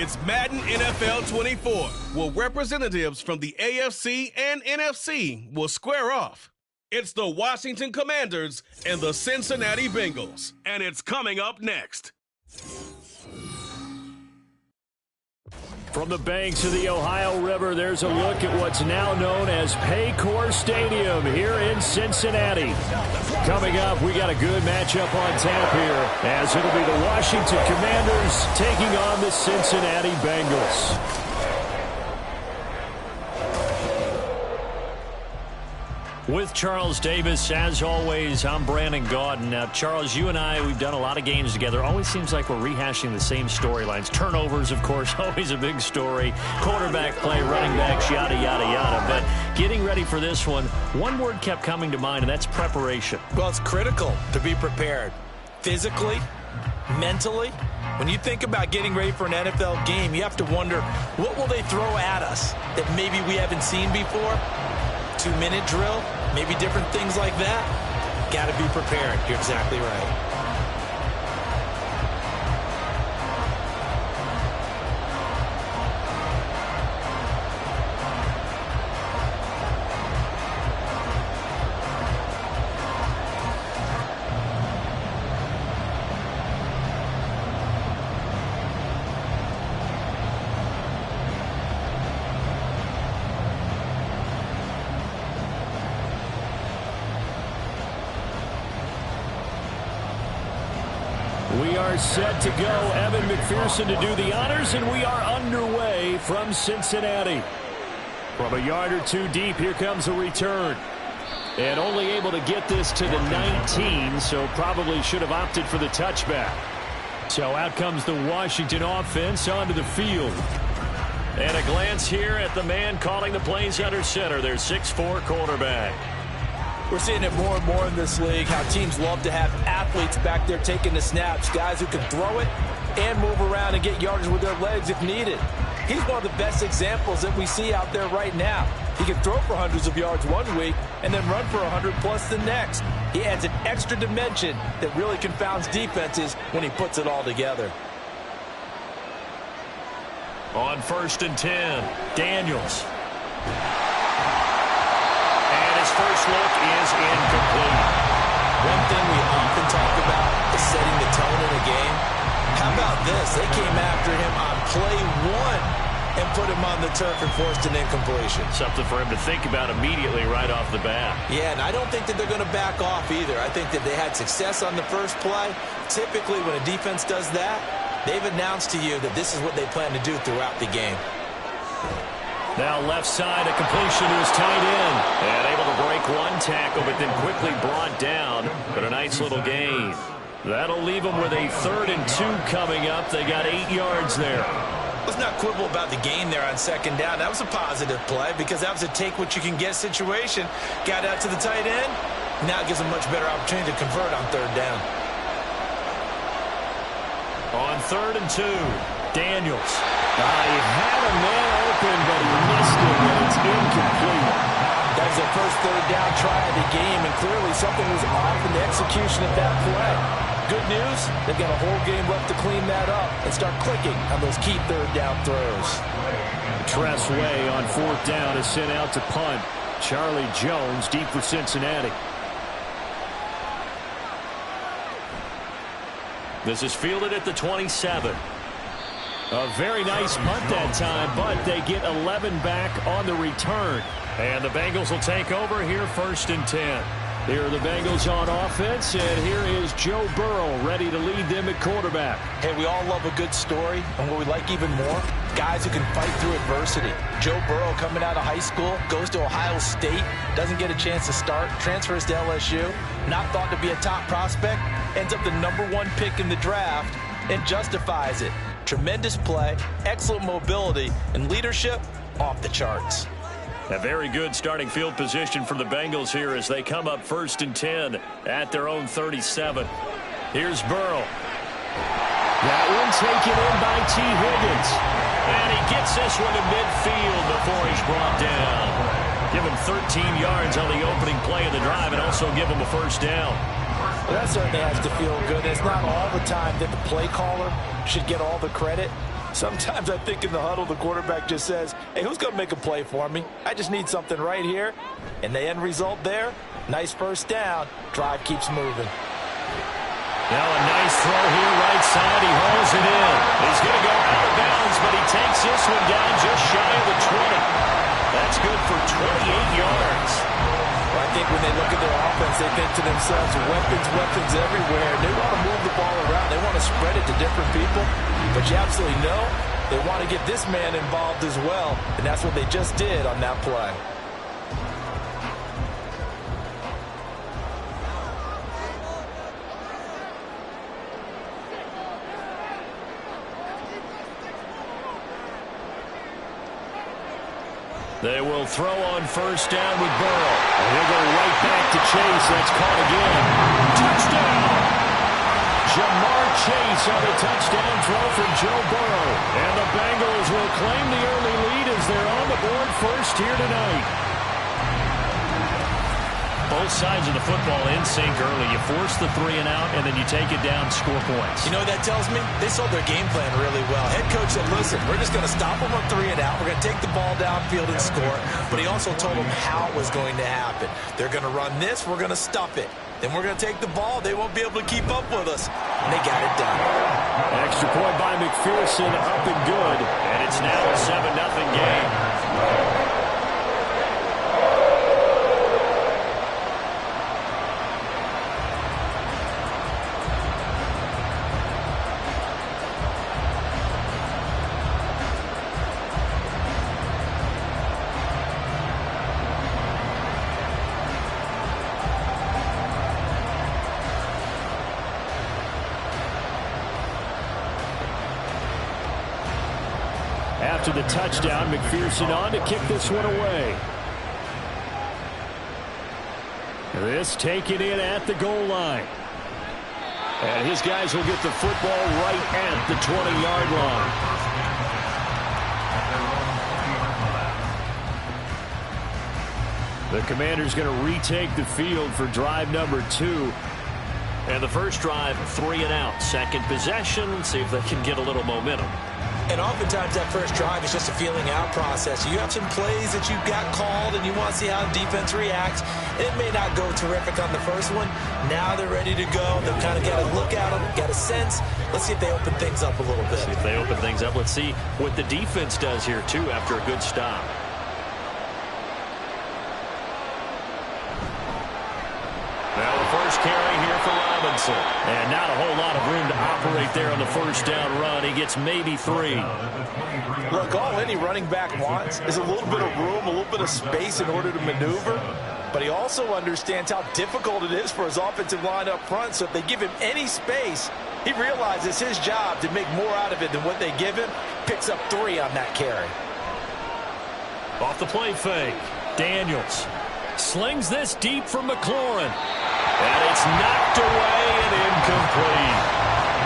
It's Madden NFL 24, where representatives from the AFC and NFC will square off. It's the Washington Commanders and the Cincinnati Bengals, and it's coming up next. From the banks of the Ohio River, there's a look at what's now known as Paycor Stadium here in Cincinnati. Coming up, we got a good matchup on tap here, as it'll be the Washington Commanders taking on the Cincinnati Bengals. With Charles Davis, as always, I'm Brandon Gaudin. Now, Charles, you and I, we've done a lot of games together. Always seems like we're rehashing the same storylines. Turnovers, of course, always a big story. Quarterback play, running backs, yada, yada, yada. But getting ready for this one word kept coming to mind, and that's preparation. Well, it's critical to be prepared. Physically, mentally. When you think about getting ready for an NFL game, you have to wonder, what will they throw at us that maybe we haven't seen before? 2-minute drill, maybe different things like that. Got to be prepared. You're exactly right. We are set to go. Evan McPherson to do the honors, and we are underway from Cincinnati. From a yard or two deep, here comes a return. And only able to get this to the 19, so probably should have opted for the touchback. So out comes the Washington offense onto the field. And a glance here at the man calling the plays under center, their 6'4" quarterback. We're seeing it more and more in this league, how teams love to have athletes back there taking the snaps, guys who can throw it and move around and get yardage with their legs if needed. He's one of the best examples that we see out there right now. He can throw for hundreds of yards one week and then run for 100+ the next. He adds an extra dimension that really confounds defenses when he puts it all together. On 1st and 10, Daniels. First look is incomplete. One thing we often talk about is setting the tone in a game. How about this? They came after him on play 1 and put him on the turf and forced an incompletion. Something for him to think about immediately right off the bat. Yeah, and I don't think that they're going to back off either. I think that they had success on the first play. Typically, when a defense does that, they've announced to you that this is what they plan to do throughout the game. Now left side, a completion to his tight end. And able to break one tackle, but then quickly brought down. But a nice little gain. That'll leave them with a 3rd and 2 coming up. They got 8 yards there. Let's not quibble about the gain there on 2nd down. That was a positive play because that was a take-what-you-can-get situation. Got out to the tight end. Now it gives them a much better opportunity to convert on 3rd down. On 3rd and 2, Daniels. He had a man open, but he missed it, and it's incomplete. That was their first 3rd down try of the game, and clearly something was off in the execution of that play. Good news, they've got a whole game left to clean that up and start clicking on those key 3rd down throws. Tress Way on 4th down is sent out to punt. Charlie Jones deep for Cincinnati. This is fielded at the 27. A very nice punt that time, but they get 11 back on the return. And the Bengals will take over here 1st and 10. Here are the Bengals on offense, and here is Joe Burrow ready to lead them at quarterback. Hey, we all love a good story, and what we like even more, guys who can fight through adversity. Joe Burrow coming out of high school, goes to Ohio State, doesn't get a chance to start, transfers to LSU, not thought to be a top prospect, ends up the #1 pick in the draft, and justifies it. Tremendous play, excellent mobility, and leadership off the charts. A very good starting field position for the Bengals here as they come up 1st and 10 at their own 37. Here's Burrow. That one taken in by T. Higgins. And he gets this one to midfield before he's brought down. Give him 13 yards on the opening play of the drive and also give him a 1st down. Well, that certainly has to feel good. It's not all the time that the play caller should get all the credit. Sometimes I think in the huddle, the quarterback just says, hey, who's going to make a play for me? I just need something right here. And the end result there, nice first down. Drive keeps moving. Now a nice throw here, right side. He hauls it in. He's going to go out of bounds, but he takes this one down just shy of the 20. That's good for 28 yards. Well, I think when they look at their offense, they think to themselves, weapons everywhere. They want to move the ball around. They want to spread it to different people. But you absolutely know they want to get this man involved as well. And that's what they just did on that play. They will throw on first down with Burrow. And he'll go right back to Chase. That's caught again. Touchdown! Jamar Chase on a touchdown throw from Joe Burrow. And the Bengals will claim the early lead as they're on the board first here tonight. Both sides of the football in sync early. You force the 3 and out, and then you take it down, score points. You know what that tells me? They sold their game plan really well. Head coach said, listen, we're just going to stop them on 3 and out. We're going to take the ball downfield and score. But he also told them how it was going to happen. They're going to run this. We're going to stop it. Then we're going to take the ball. They won't be able to keep up with us. And they got it done. Extra point by McPherson, up and good. And it's now a 7-0 game. After the touchdown, McPherson on to kick this one away. This taken in at the goal line. And his guys will get the football right at the 20-yard line. The Commanders going to retake the field for drive number 2. And the first drive, 3 and out. Second possession, let's see if they can get a little momentum. And oftentimes that first drive is just a feeling out process. You have some plays that you've got called and you want to see how the defense reacts. It may not go terrific on the first one. Now they're ready to go. They've kind of got to look at them, got a sense. Let's see if they open things up a little bit. See if they open things up. Let's see what the defense does here, too, after a good stop. Now the first carry here for Robinson. And not a whole lot of room to operate there on the first down run. He gets maybe 3. Look, all any running back wants is a little bit of room, a little bit of space in order to maneuver. But he also understands how difficult it is for his offensive line up front. So if they give him any space, he realizes his job to make more out of it than what they give him. Picks up 3 on that carry. Off the play fake, Daniels slings this deep from McLaurin. And it's knocked away and incomplete.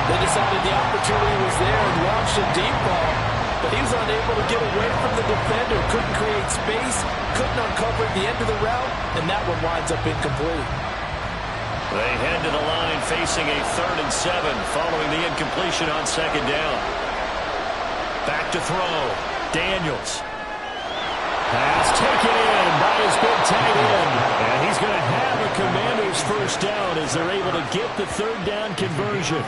They decided the opportunity was there and launched a deep ball. But he was unable to get away from the defender. Couldn't create space. Couldn't uncover at the end of the route. And that one winds up incomplete. They head to the line facing a 3rd and 7 following the incompletion on second down. Back to throw. Daniels. Pass taken in by his big tight end. And he's going to have a Commander's first down as they're able to get the 3rd down conversion.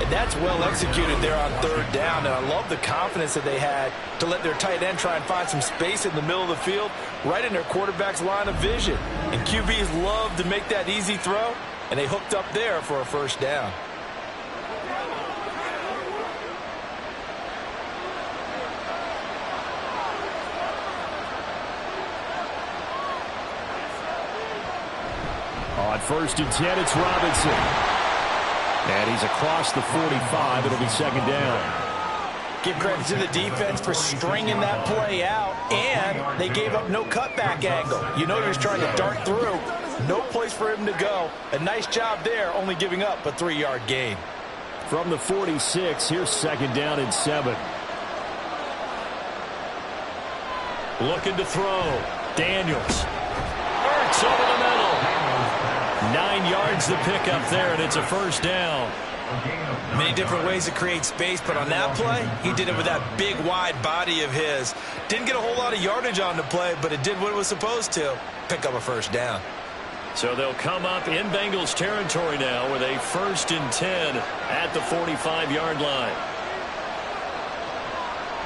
And that's well executed there on 3rd down. And I love the confidence that they had to let their tight end try and find some space in the middle of the field, right in their quarterback's line of vision. And QBs love to make that easy throw, and they hooked up there for a first down. On 1st and 10, it's Robinson. And he's across the 45. It'll be 2nd down. Give credit to the defense for stringing that play out, and they gave up no cutback angle. You know he was trying to dart through. No place for him to go. A nice job there, only giving up a 3-yard gain. From the 46, here's 2nd down and 7. Looking to throw. Daniels. Hurts over the middle. 9 yards the pickup there, and it's a first down. Many different ways to create space, but on that play, he did it with that big, wide body of his. Didn't get a whole lot of yardage on the play, but it did what it was supposed to. Pick up a first down. So they'll come up in Bengals territory now with a 1st and 10 at the 45-yard line.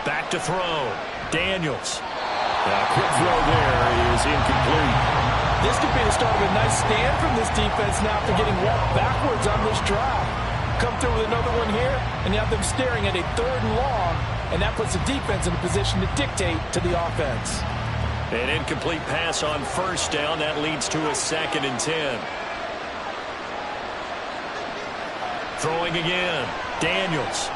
Back to throw. Daniels. Quick throw there is incomplete. This could be the start of a nice stand from this defense now after getting walked backwards on this drive. Come through with another one here, and you have them staring at a 3rd and long, and that puts the defense in a position to dictate to the offense. An incomplete pass on 1st down. That leads to a 2nd and 10. Throwing again. Daniels.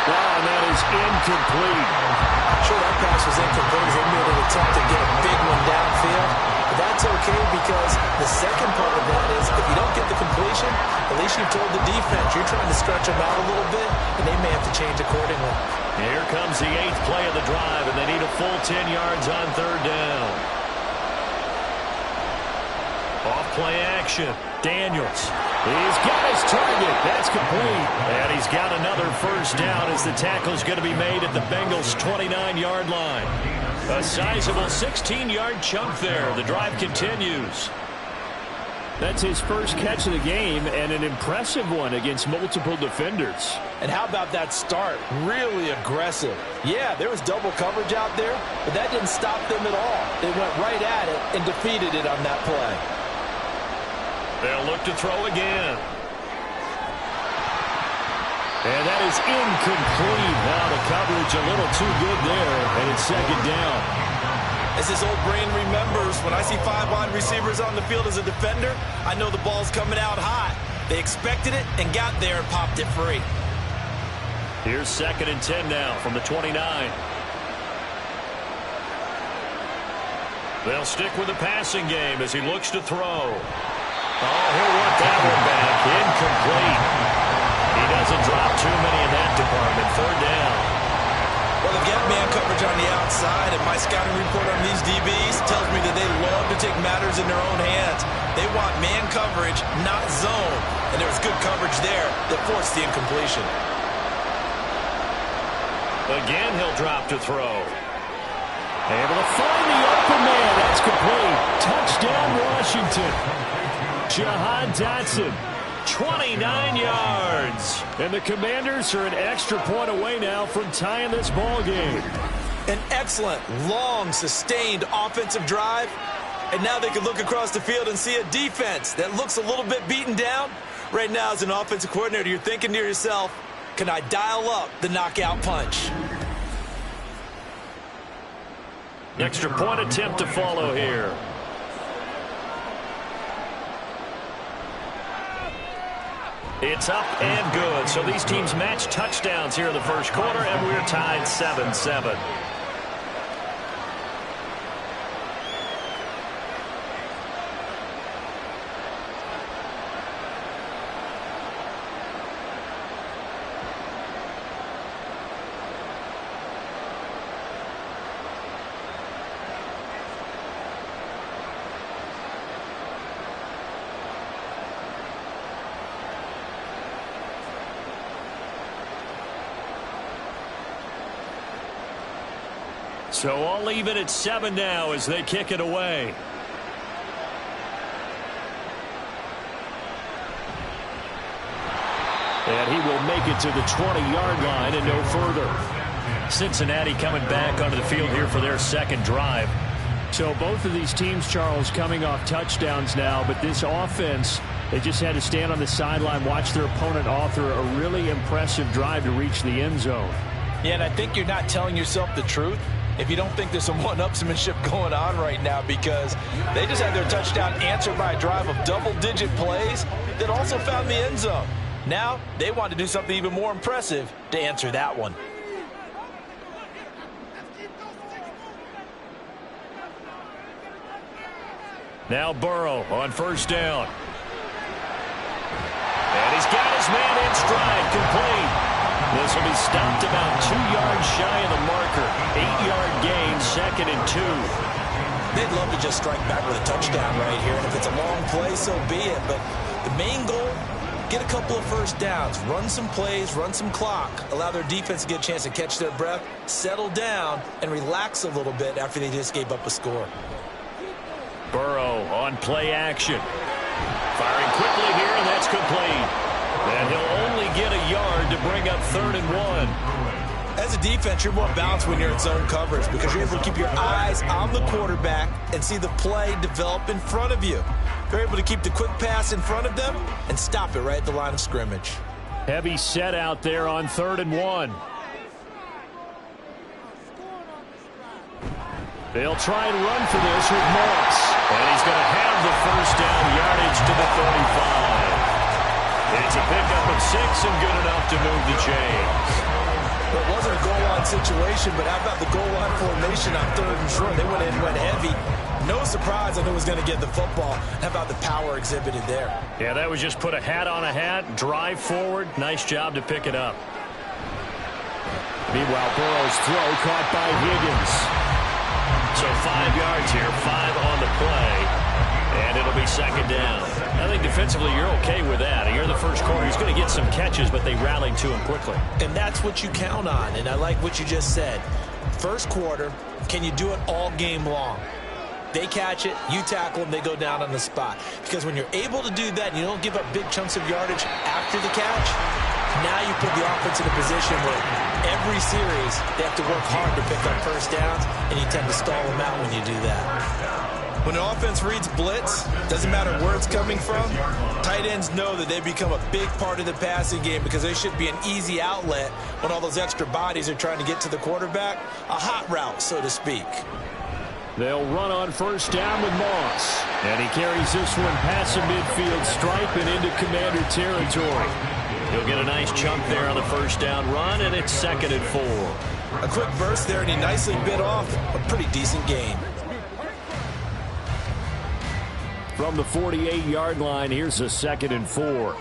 Wow, that is incomplete. Sure, that pass was incomplete as they made an attempt to get a big one downfield. But that's okay because the second part of that is if you don't get the completion, at least you've told the defense you're trying to stretch them out a little bit, and they may have to change accordingly. Here comes the 8th play of the drive, and they need a full 10 yards on 3rd down. Off play action. Daniels. He's got his target. That's complete. And he's got another 1st down as the tackle's going to be made at the Bengals' 29-yard line. A sizable 16-yard chunk there. The drive continues. That's his first catch of the game and an impressive one against multiple defenders. And how about that start? Really aggressive. Yeah, there was double coverage out there, but that didn't stop them at all. They went right at it and defeated it on that play. They'll look to throw again. And that is incomplete. Now the coverage a little too good there, and it's 2nd down. As his old brain remembers, when I see 5 wide receivers on the field as a defender, I know the ball's coming out hot. They expected it and got there and popped it free. Here's 2nd and 10 now from the 29. They'll stick with the passing game as he looks to throw. Oh, he'll want that one back. Incomplete. He doesn't drop too many in that department. 3rd down. Well, they've got man coverage on the outside, and my scouting report on these DBs tells me that they love to take matters in their own hands. They want man coverage, not zone. And there was good coverage there that forced the incompletion. Again, he'll drop to throw. Able to find the open man. That's complete. Touchdown, Washington. Jahan Dotson, 29 yards. And the Commanders are an extra point away now from tying this ball game. An excellent, long, sustained offensive drive. And now they can look across the field and see a defense that looks a little bit beaten down. Right now, as an offensive coordinator, you're thinking to yourself, can I dial up the knockout punch? Extra point attempt to follow here. It's up and good. So these teams match touchdowns here in the 1st quarter, and we're tied 7-7. So all even at 7 now as they kick it away. And he will make it to the 20-yard line and no further. Cincinnati coming back onto the field here for their 2nd drive. So both of these teams, Charles, coming off touchdowns now, but this offense, they just had to stand on the sideline, watch their opponent author a really impressive drive to reach the end zone. Yeah, and I think you're not telling yourself the truth if you don't think there's some one-upsmanship going on right now, because they just had their touchdown answered by a drive of double-digit plays that also found the end zone. Now, they want to do something even more impressive to answer that one. Now Burrow on 1st down. And he's got his man in stride, complete. This will be stopped about 2 yards shy of the marker. 8-yard gain, 2nd and 2. They'd love to just strike back with a touchdown right here. And if it's a long play, so be it. But The main goal, get a couple of first downs, run some plays, run some clock, allow their defense to get a chance to catch their breath, settle down, and relax a little bit after they just gave up a score. Burrow on play action. Firing quickly here, and that's complete. And he'll only get a yard to bring up 3rd and 1. As a defense, you're more balanced when you're in zone coverage because you're able to keep your eyes on the quarterback and see the play develop in front of you. You're able to keep the quick pass in front of them and stop it right at the line of scrimmage. Heavy set out there on 3rd and 1. They'll try and run for this with Moss. And he's going to have the first down yardage to the 35. It's a pickup of 6 and good enough to move the chains. Well, it wasn't a goal line situation, but how about the goal line formation on 3rd and short? They went in and went heavy. No surprise on who was going to get the football. How about the power exhibited there? Yeah, that was just put a hat on a hat, drive forward. Nice job to pick it up. Meanwhile, Burrow's throw caught by Higgins. So 5 yards here, 5 on the play, and it'll be 2nd down. I think defensively you're okay with that. You're the first quarter. He's going to get some catches, but they rallied to him quickly. And that's what you count on, and I like what you just said. First quarter, can you do it all game long? They catch it, you tackle them, they go down on the spot. Because when you're able to do that and you don't give up big chunks of yardage after the catch, now you put the offense in a position where every series they have to work hard to pick up first downs, and you tend to stall them out when you do that. When the offense reads blitz, doesn't matter where it's coming from, tight ends know that they become a big part of the passing game because they should be an easy outlet when all those extra bodies are trying to get to the quarterback. A hot route, so to speak. They'll run on first down with Moss. And he carries this one past the midfield stripe and into Commander territory. He'll get a nice chunk there on the first down run, and it's 2nd and 4. A quick burst there, and he nicely bit off a pretty decent gain. From the 48-yard line, here's a 2nd and 4.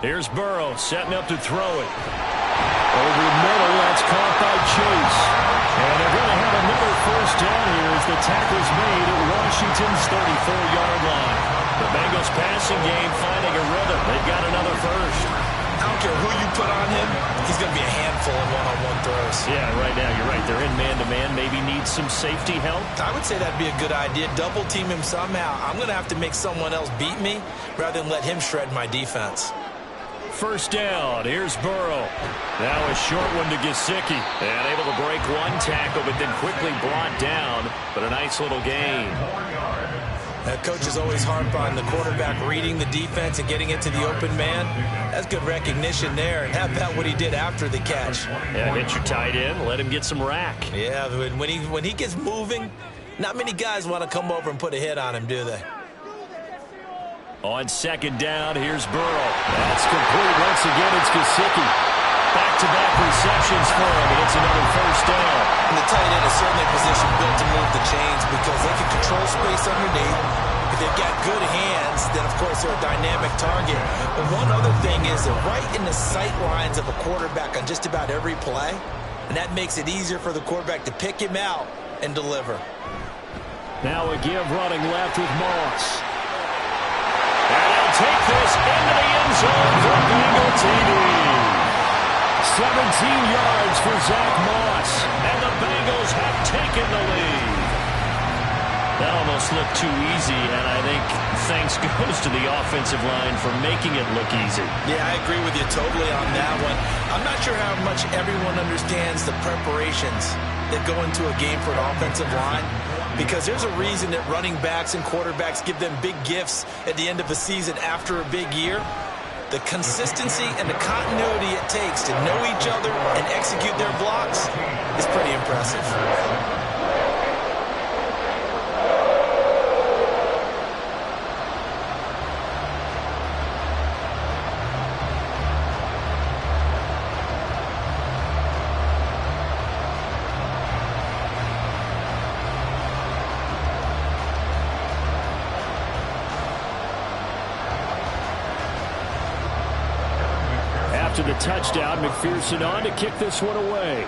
Here's Burrow setting up to throw it. Over the middle, that's caught by Chase. And they're going to have another first down here as the tackle's made at Washington's 34-yard line. The Bengals passing game finding a rhythm. They've got another first. I don't care who you put on him, he's going to be a handful in one-on-one throws. Yeah, right now, you're right. They're in man-to-man. Maybe need some safety help. I would say that'd be a good idea. Double team him somehow. I'm going to have to make someone else beat me rather than let him shred my defense. First down, here's Burrow. Now a short one to Gesicki. And able to break one tackle, but then quickly brought down. But a nice little gain. Coaches always harp on the quarterback reading the defense and getting it to the open man. That's good recognition there. And how about what he did after the catch? Yeah, hit your tight end, let him get some rack. Yeah, when he gets moving, not many guys want to come over and put a hit on him, do they? On 2nd down, here's Burrow. That's complete. Once again, it's Gesicki. Back-to-back receptions for him, and it's another first down. And the tight end is certainly a position built to move the chains because they can control space underneath. If they've got good hands, then, of course, they're a dynamic target. But one other thing is they're right in the sight lines of a quarterback on just about every play, and that makes it easier for the quarterback to pick him out and deliver. Now a give running left with Moss. And he'll take this into the end zone for Bengal TD. 17 yards for Zach Moss, and the Bengals have taken the lead. That almost looked too easy, and I think thanks goes to the offensive line for making it look easy. Yeah, I agree with you totally on that one. I'm not sure how much everyone understands the preparations that go into a game for an offensive line, because there's a reason that running backs and quarterbacks give them big gifts at the end of a season after a big year. The consistency and the continuity it takes to know each other and execute their blocks is pretty impressive. After the touchdown, McPherson on to kick this one away.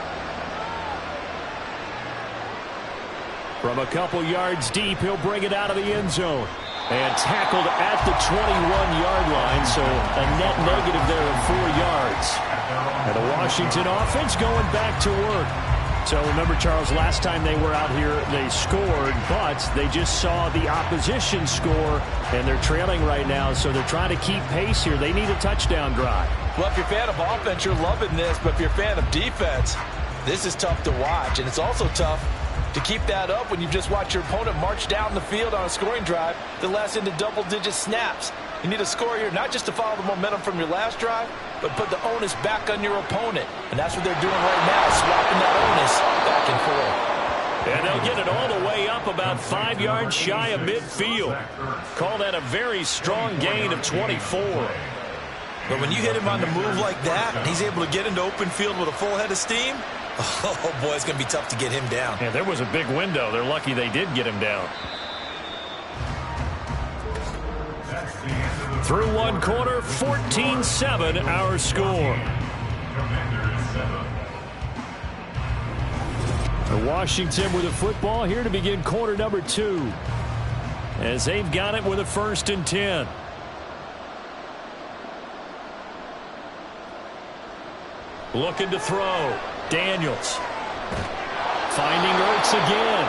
From a couple yards deep, he'll bring it out of the end zone. And tackled at the 21-yard line, so a net negative there of 4 yards. And the Washington offense going back to work. So remember, Charles, last time they were out here, they scored, but they just saw the opposition score, and they're trailing right now, so they're trying to keep pace here. They need a touchdown drive. Well, if you're a fan of offense, you're loving this, but if you're a fan of defense, this is tough to watch, and it's also tough to keep that up when you just watch your opponent march down the field on a scoring drive that lasts into double-digit snaps. You need a score here, not just to follow the momentum from your last drive, but put the onus back on your opponent. And that's what they're doing right now, swapping that onus back and forth. And they'll get it all the way up about 5 yards shy of midfield. Call that a very strong gain of 24. But when you hit him on the move like that, and he's able to get into open field with a full head of steam, oh, boy, it's going to be tough to get him down. Yeah, there was a big window. They're lucky they did get him down. Through one quarter, 14-7 our score. Washington with the football here to begin quarter number 2. As they've got it with a 1st and 10. Looking to throw. Daniels. Finding Ertz again.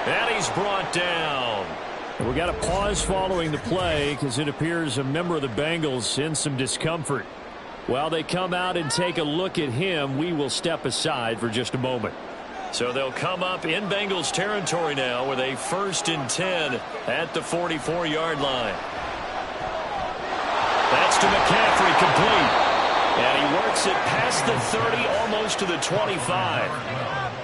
And he's brought down. We got a pause following the play because it appears a member of the Bengals in some discomfort. While they come out and take a look at him, we will step aside for just a moment. So they'll come up in Bengals territory now with a 1st and 10 at the 44-yard line. That's to McCaffrey, complete. And he works it past the 30, almost to the 25.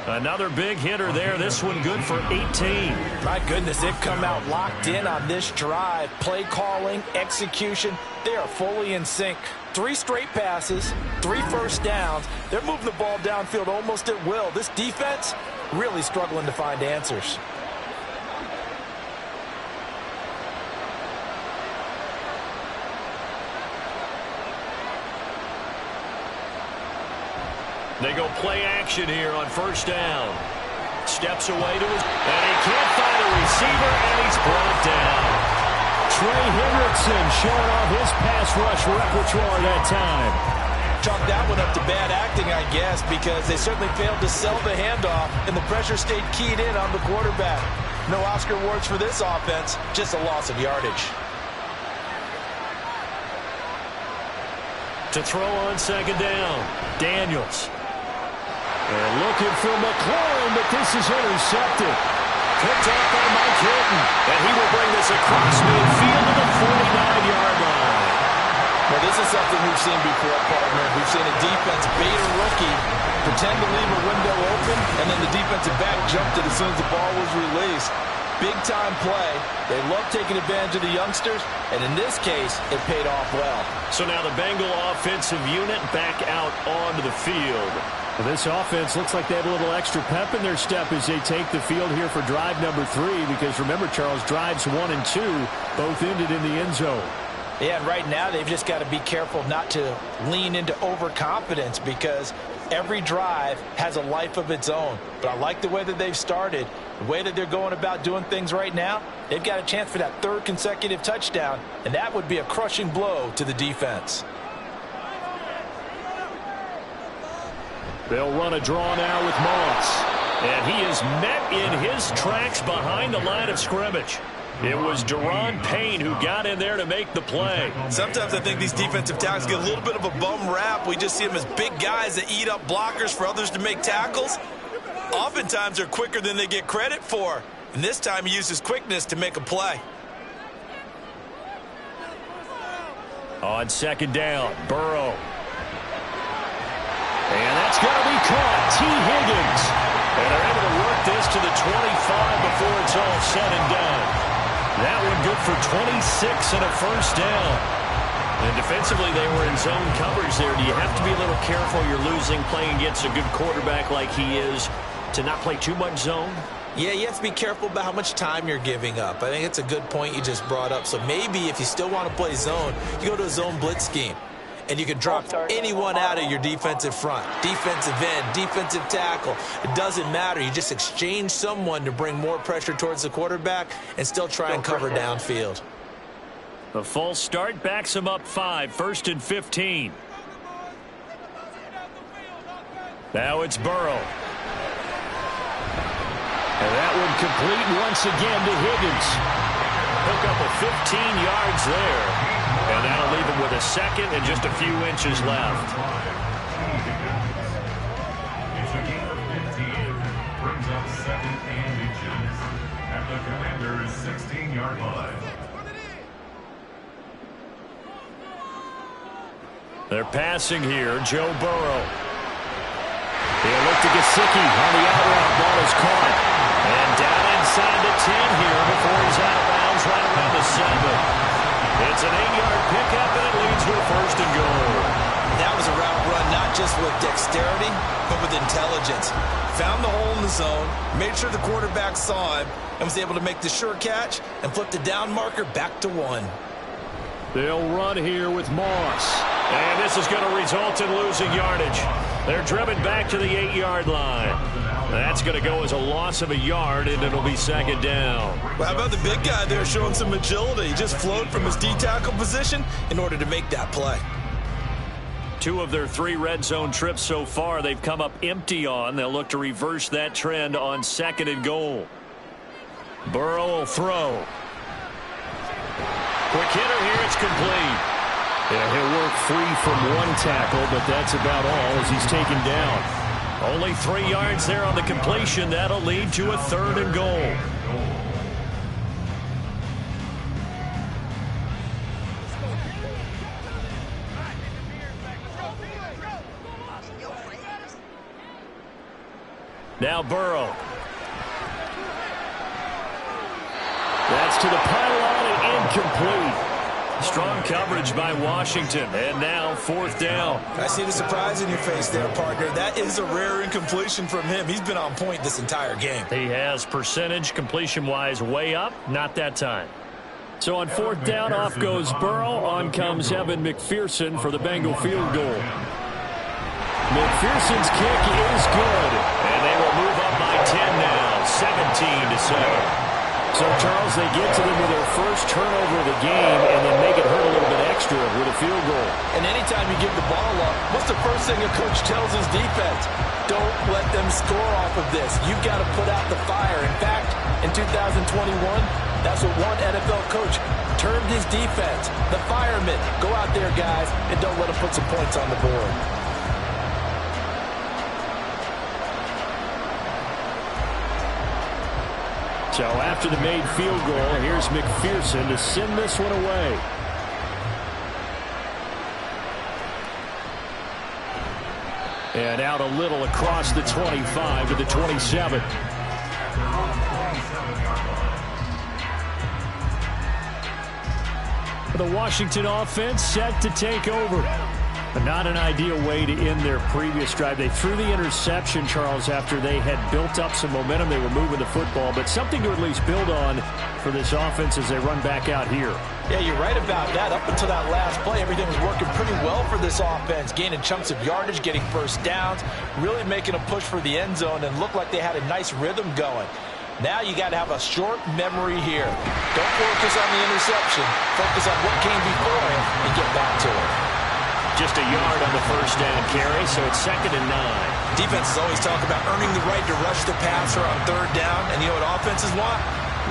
Another big hitter there. This one good for 18. My goodness, they've come out locked in on this drive. Play calling, execution, they are fully in sync. 3 straight passes, 3 first downs. They're moving the ball downfield almost at will. This defense really struggling to find answers. They go play action here on 1st down. Steps away to his, and he can't find a receiver, and he's brought down. Trey Hendrickson showing off his pass rush repertoire that time. Chalk that one up to bad acting, I guess, because they certainly failed to sell the handoff, and the pressure stayed keyed in on the quarterback. No Oscar awards for this offense, just a loss of yardage. To throw on 2nd down, Daniels. And looking for McLaurin, but this is intercepted. Picked off by Mike Hilton. And he will bring this across midfield to the 49-yard line. Well, this is something we've seen before, partner. We've seen a defense bait a rookie, pretend to leave a window open, and then the defensive back jumped it as soon as the ball was released. Big-time play. They love taking advantage of the youngsters, and in this case, it paid off well. So now the Bengal offensive unit back out onto the field. Well, this offense looks like they have a little extra pep in their step as they take the field here for drive number 3, because remember, Charles, drives 1 and 2 both ended in the end zone. Yeah, and right now they've just got to be careful not to lean into overconfidence, because every drive has a life of its own. But I like the way that they've started, the way that they're going about doing things right now. They've got a chance for that 3rd consecutive touchdown, and that would be a crushing blow to the defense. They'll run a draw now with Moss. And he is met in his tracks behind the line of scrimmage. It was Deron Payne who got in there to make the play. Sometimes I think these defensive tackles get a little bit of a bum rap. We just see them as big guys that eat up blockers for others to make tackles. Oftentimes they're quicker than they get credit for. And this time he used his quickness to make a play. On 2nd down, Burrow. And that's going to be caught. T. Higgins. And they're able to work this to the 25 before it's all said and done. That one good for 26 and a 1st down. And defensively, they were in zone coverage there. Do you have to be a little careful? You're losing, playing against a good quarterback like he is, to not play too much zone? Yeah, you have to be careful about how much time you're giving up. I think it's a good point you just brought up. So maybe if you still want to play zone, you go to a zone blitz scheme. and you can drop anyone out of your defensive front. Defensive end, defensive tackle. It doesn't matter. You just exchange someone to bring more pressure towards the quarterback and still try and cover downfield. The false start backs him up 5, 1st and 15. Now it's Burrow. And that one complete once again to Higgins. Hook up a 15 yards there. And that'll leave him with a second and just a few inches left. It's a gain of 15. Brings up 7 inches. And the Commander is 16-yard line. They're passing here. Joe Burrow. He'll look to Gesicki on the out route. Ball is caught. And down inside the 10 here before he's out of bounds right around the 7. It's an 8-yard pickup, and it leads to a 1st and goal. That was a route run not just with dexterity, but with intelligence. Found the hole in the zone, made sure the quarterback saw him, and was able to make the sure catch and flip the down marker back to 1. They'll run here with Moss. And this is going to result in losing yardage. They're driven back to the 8-yard line. That's going to go as a loss of a yard, and it'll be 2nd down. Well, how about the big guy there showing some agility? He just flowed from his D-tackle position in order to make that play. 2 of their 3 red zone trips so far they've come up empty on. They'll look to reverse that trend on 2nd and goal. Burrow will throw. Quick hitter here, it's complete. Yeah, he'll work free from 1 tackle, but that's about all as he's taken down. Only 3 yards there on the completion. That'll lead to a 3rd and goal. Now Burrow. That's to the pylon and incomplete. Strong coverage by Washington, and now 4th down. I see the surprise in your face there, partner. That is a rare incompletion from him. He's been on point this entire game. He has percentage completion-wise way up, not that time. So on 4th down, off goes Burrow. On comes Evan McPherson for the Bengal field goal. McPherson's kick is good, and they will move up by 10 now, 17-7. So, Charles, they get to them with their first turnover of the game and then make it hurt a little bit extra with a field goal. And anytime you give the ball up, what's the first thing a coach tells his defense? Don't let them score off of this. You've got to put out the fire. In fact, in 2021, that's what one NFL coach termed his defense, the firemen. Go out there, guys, and don't let them put some points on the board. So after the made field goal, here's McPherson to send this one away. And out a little across the 25 to the 27. The Washington offense set to take over. But not an ideal way to end their previous drive. They threw the interception, Charles, after they had built up some momentum. They were moving the football, but something to at least build on for this offense as they run back out here. Yeah, you're right about that. Up until that last play, everything was working pretty well for this offense, gaining chunks of yardage, getting first downs, really making a push for the end zone, and looked like they had a nice rhythm going. Now you got to have a short memory here. Don't focus on the interception. Focus on what came before it and get back to it. Just a yard on the first down carry, so it's 2nd and 9. Defenses always talk about earning the right to rush the passer on 3rd down, and you know what offenses want?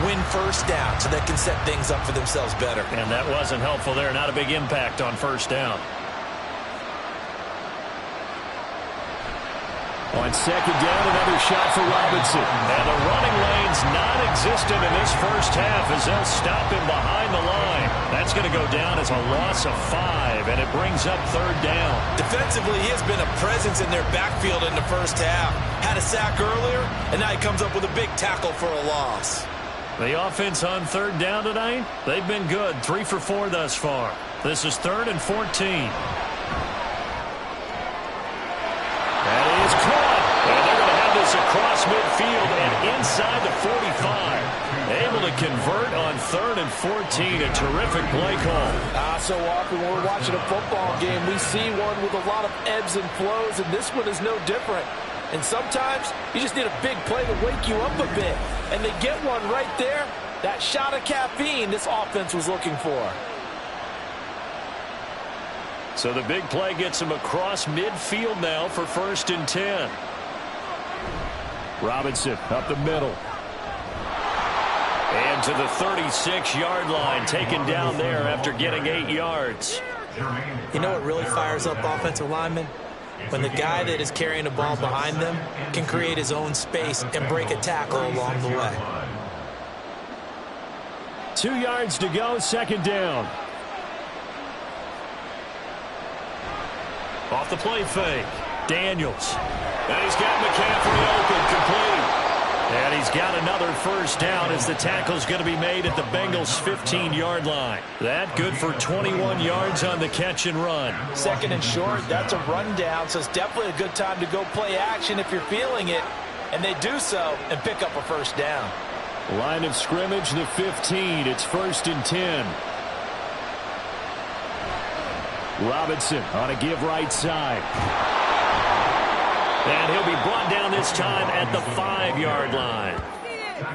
Win first down so they can set things up for themselves better. And that wasn't helpful there. Not a big impact on 1st down. On 2nd down, another shot for Robinson. And the running lane's non-existent in this first half as they'll stop him behind the line. That's going to go down as a loss of 5, and it brings up 3rd down. Defensively, he has been a presence in their backfield in the first half. Had a sack earlier, and now he comes up with a big tackle for a loss. The offense on 3rd down tonight, they've been good. 3 for 4 thus far. This is 3rd and 14. That is caught. And they're going to have this across midfield and inside the 45. Able able to convert on 3rd and 14. A terrific play call. So often when we're watching a football game, we see one with a lot of ebbs and flows, and this one is no different. And sometimes you just need a big play to wake you up a bit. And they get one right there. That shot of caffeine this offense was looking for. So the big play gets him across midfield now for 1st and 10. Robinson up the middle. And to the 36-yard line, taken down there after getting 8 yards. You know what really fires up offensive linemen? When the guy that is carrying the ball behind them can create his own space and break a tackle along the way. 2 yards to go, 2nd down. Off the play fake, Daniels. And he's got McCaffrey open, complete. And he's got another 1st down as the tackle's going to be made at the Bengals' 15-yard line. That good for 21 yards on the catch and run. 2nd and short, that's a rundown, so it's definitely a good time to go play action if you're feeling it. And they do so and pick up a 1st down. Line of scrimmage, the 15. It's 1st and 10. Robinson on a give right side. And he'll be brought down this time at the 5-yard line.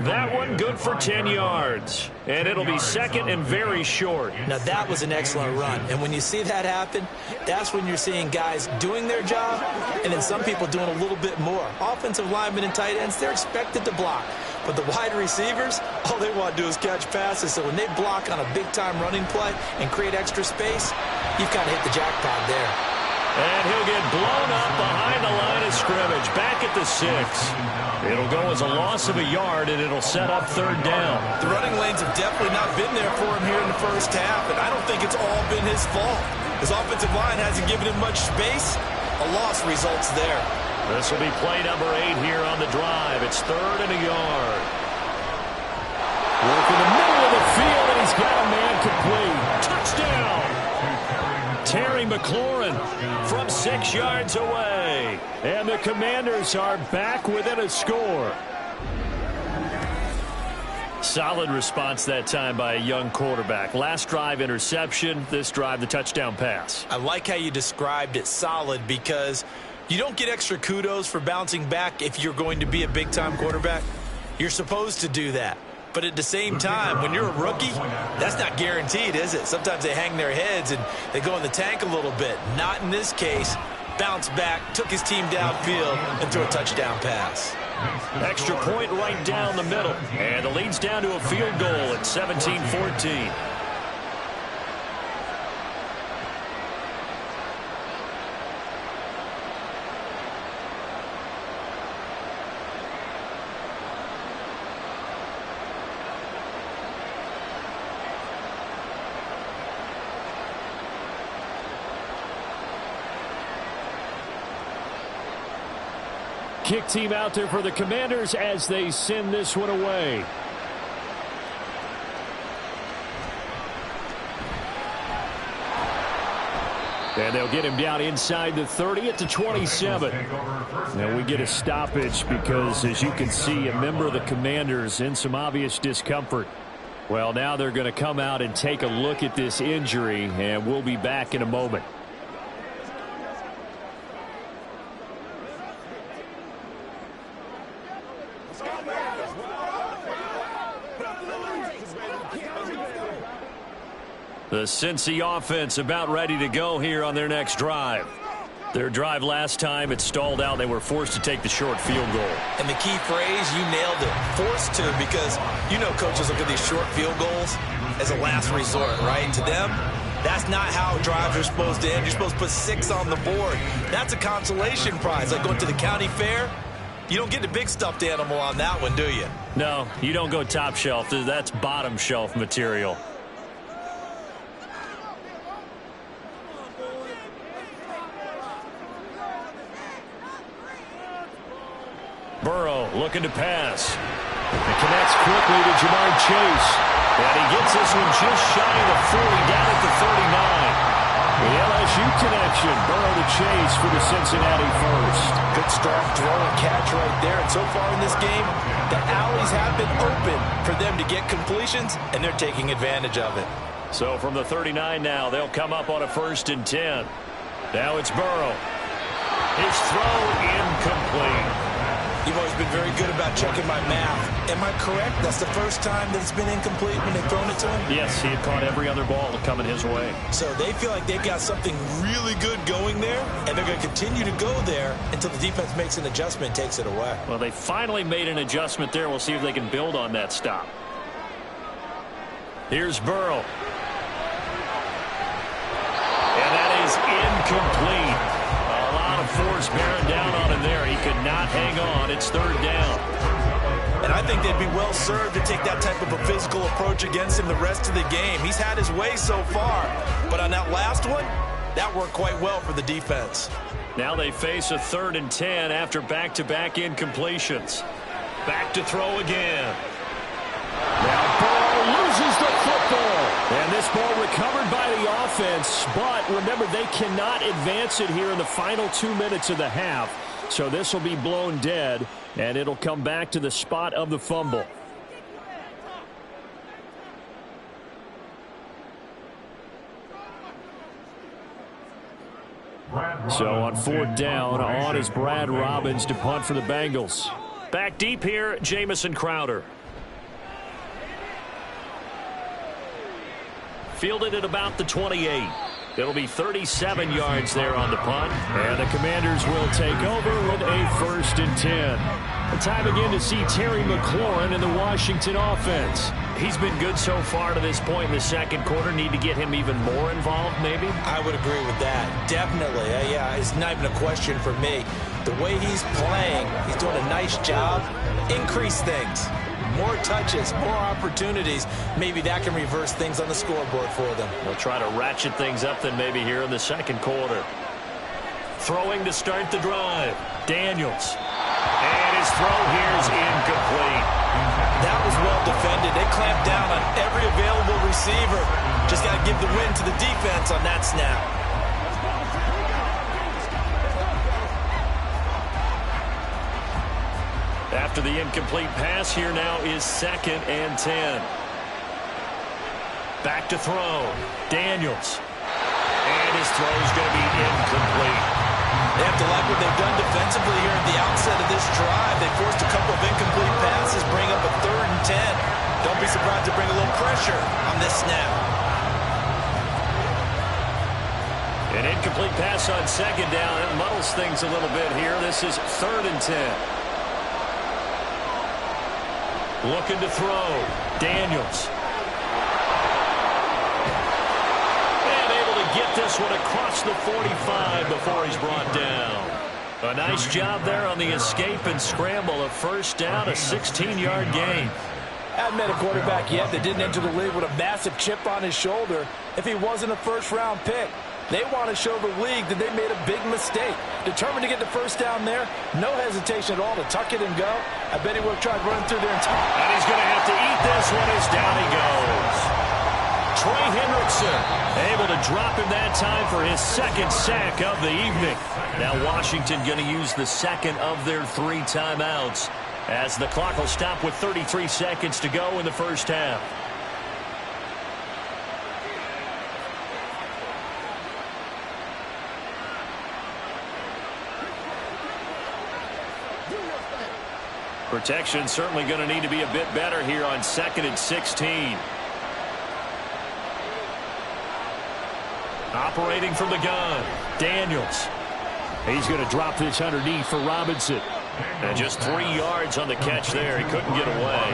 That one good for 10 yards. And it'll be 2nd and very short. Now that was an excellent run. And when you see that happen, that's when you're seeing guys doing their job and then some people doing a little bit more. Offensive linemen and tight ends, they're expected to block. But the wide receivers, all they want to do is catch passes. So when they block on a big-time running play and create extra space, you've kind of hit the jackpot there. And he'll get blown up behind the line of scrimmage, back at the 6. It'll go as a loss of a yard, and it'll set up 3rd down. The running lanes have definitely not been there for him here in the 1st half, and I don't think it's all been his fault. His offensive line hasn't given him much space. A loss results there. This will be play number 8 here on the drive. It's 3rd and a yard. Work in the middle of the field, and he's got a man complete. Touchdown! Terry McLaurin from 6 yards away. And the Commanders are back within a score. Solid response that time by a young quarterback. Last drive, interception. This drive, the touchdown pass. I like how you described it, solid, because you don't get extra kudos for bouncing back if you're going to be a big-time quarterback. You're supposed to do that. But at the same time, when you're a rookie, that's not guaranteed, is it? Sometimes they hang their heads and they go in the tank a little bit. Not in this case. Bounced back, took his team downfield, and threw a touchdown pass. Extra point right down the middle. And the lead's down to a field goal at 17-14. Kick team out there for the Commanders as they send this one away. And they'll get him down inside the 30 at the 27. Now we get a stoppage because, as you can see, a member of the Commanders in some obvious discomfort. Well, now they're going to come out and take a look at this injury, and we'll be back in a moment. The Cincy offense about ready to go here on their next drive. Their drive last time, it stalled out. They were forced to take the short field goal. And the key phrase, you nailed it, forced to, because you know coaches look at these short field goals as a last resort, right? To them, that's not how drives are supposed to end. You're supposed to put 6 on the board. That's a consolation prize, like going to the county fair. You don't get the big stuffed animal on that one, do you? No, you don't go top shelf. That's bottom shelf material. Burrow looking to pass. It connects quickly to Jamar Chase. And he gets this one just shy of the 40, down at the 39. The LSU connection. Burrow to Chase for the Cincinnati first. Good strong throw and catch right there. And so far in this game, the alleys have been open for them to get completions, and they're taking advantage of it. So from the 39 now, they'll come up on a 1st and 10. Now it's Burrow. His throw incomplete. You've always been very good about checking my math. Am I correct? That's the first time that it's been incomplete when they've thrown it to him? Yes, he had caught every other ball coming his way. So they feel like they've got something really good going there, and they're going to continue to go there until the defense makes an adjustment and takes it away. Well, they finally made an adjustment there. We'll see if they can build on that stop. Here's Burrow. And that is incomplete. A lot of force bearing down on him there. He could not hang on. It's 3rd down. And I think they'd be well served to take that type of a physical approach against him the rest of the game. He's had his way so far, but on that last one, that worked quite well for the defense. Now they face a 3rd and 10 after back-to-back incompletions. Back to throw again. Now Burrow loses the football. And this ball recovered by the offense, but remember, they cannot advance it here in the final 2 minutes of the half. So this will be blown dead, and it'll come back to the spot of the fumble. So on 4th down, on is Brad Robbins to punt for the Bengals. Back deep here, Jamison Crowder. Fielded at about the 28. It'll be 37 yards there on the punt. And the Commanders will take over with a 1st and 10. The time again to see Terry McLaurin in the Washington offense. He's been good so far to this point in the 2nd quarter. Need to get him even more involved, maybe? I would agree with that. Definitely. Yeah, it's not even a question for me. The way he's playing, he's doing a nice job. Increase things. More touches, more opportunities. Maybe that can reverse things on the scoreboard for them. We'll try to ratchet things up then maybe here in the 2nd quarter. Throwing to start the drive. Daniels. And his throw here is incomplete. That was well defended. They clamped down on every available receiver. Just got to give the win to the defense on that snap. After the incomplete pass, here now is 2nd and 10. Back to throw. Daniels. And his throw is going to be incomplete. They have to like what they've done defensively here at the outset of this drive. They forced a couple of incomplete passes, bring up a 3rd and 10. Don't be surprised to bring a little pressure on this snap. An incomplete pass on 2nd down. It muddles things a little bit here. This is 3rd and 10. Looking to throw. Daniels. And able to get this one across the 45 before he's brought down. A nice job there on the escape and scramble. A 1st down, a 16-yard gain. Haven't met a quarterback yet that didn't enter the league with a massive chip on his shoulder if he wasn't a 1st-round pick. They want to show the league that they made a big mistake. Determined to get the 1st down there. No hesitation at all to tuck it and go. I bet he would have tried running through there. And he's going to have to eat this one as down he goes. Trey Hendrickson able to drop him that time for his 2nd sack of the evening. Now Washington going to use the 2nd of their 3 timeouts as the clock will stop with 33 seconds to go in the 1st half. Protection certainly going to need to be a bit better here on 2nd and 16. Operating from the gun, Daniels. He's going to drop this underneath for Robinson. And just 3 yards on the catch there. He couldn't get away.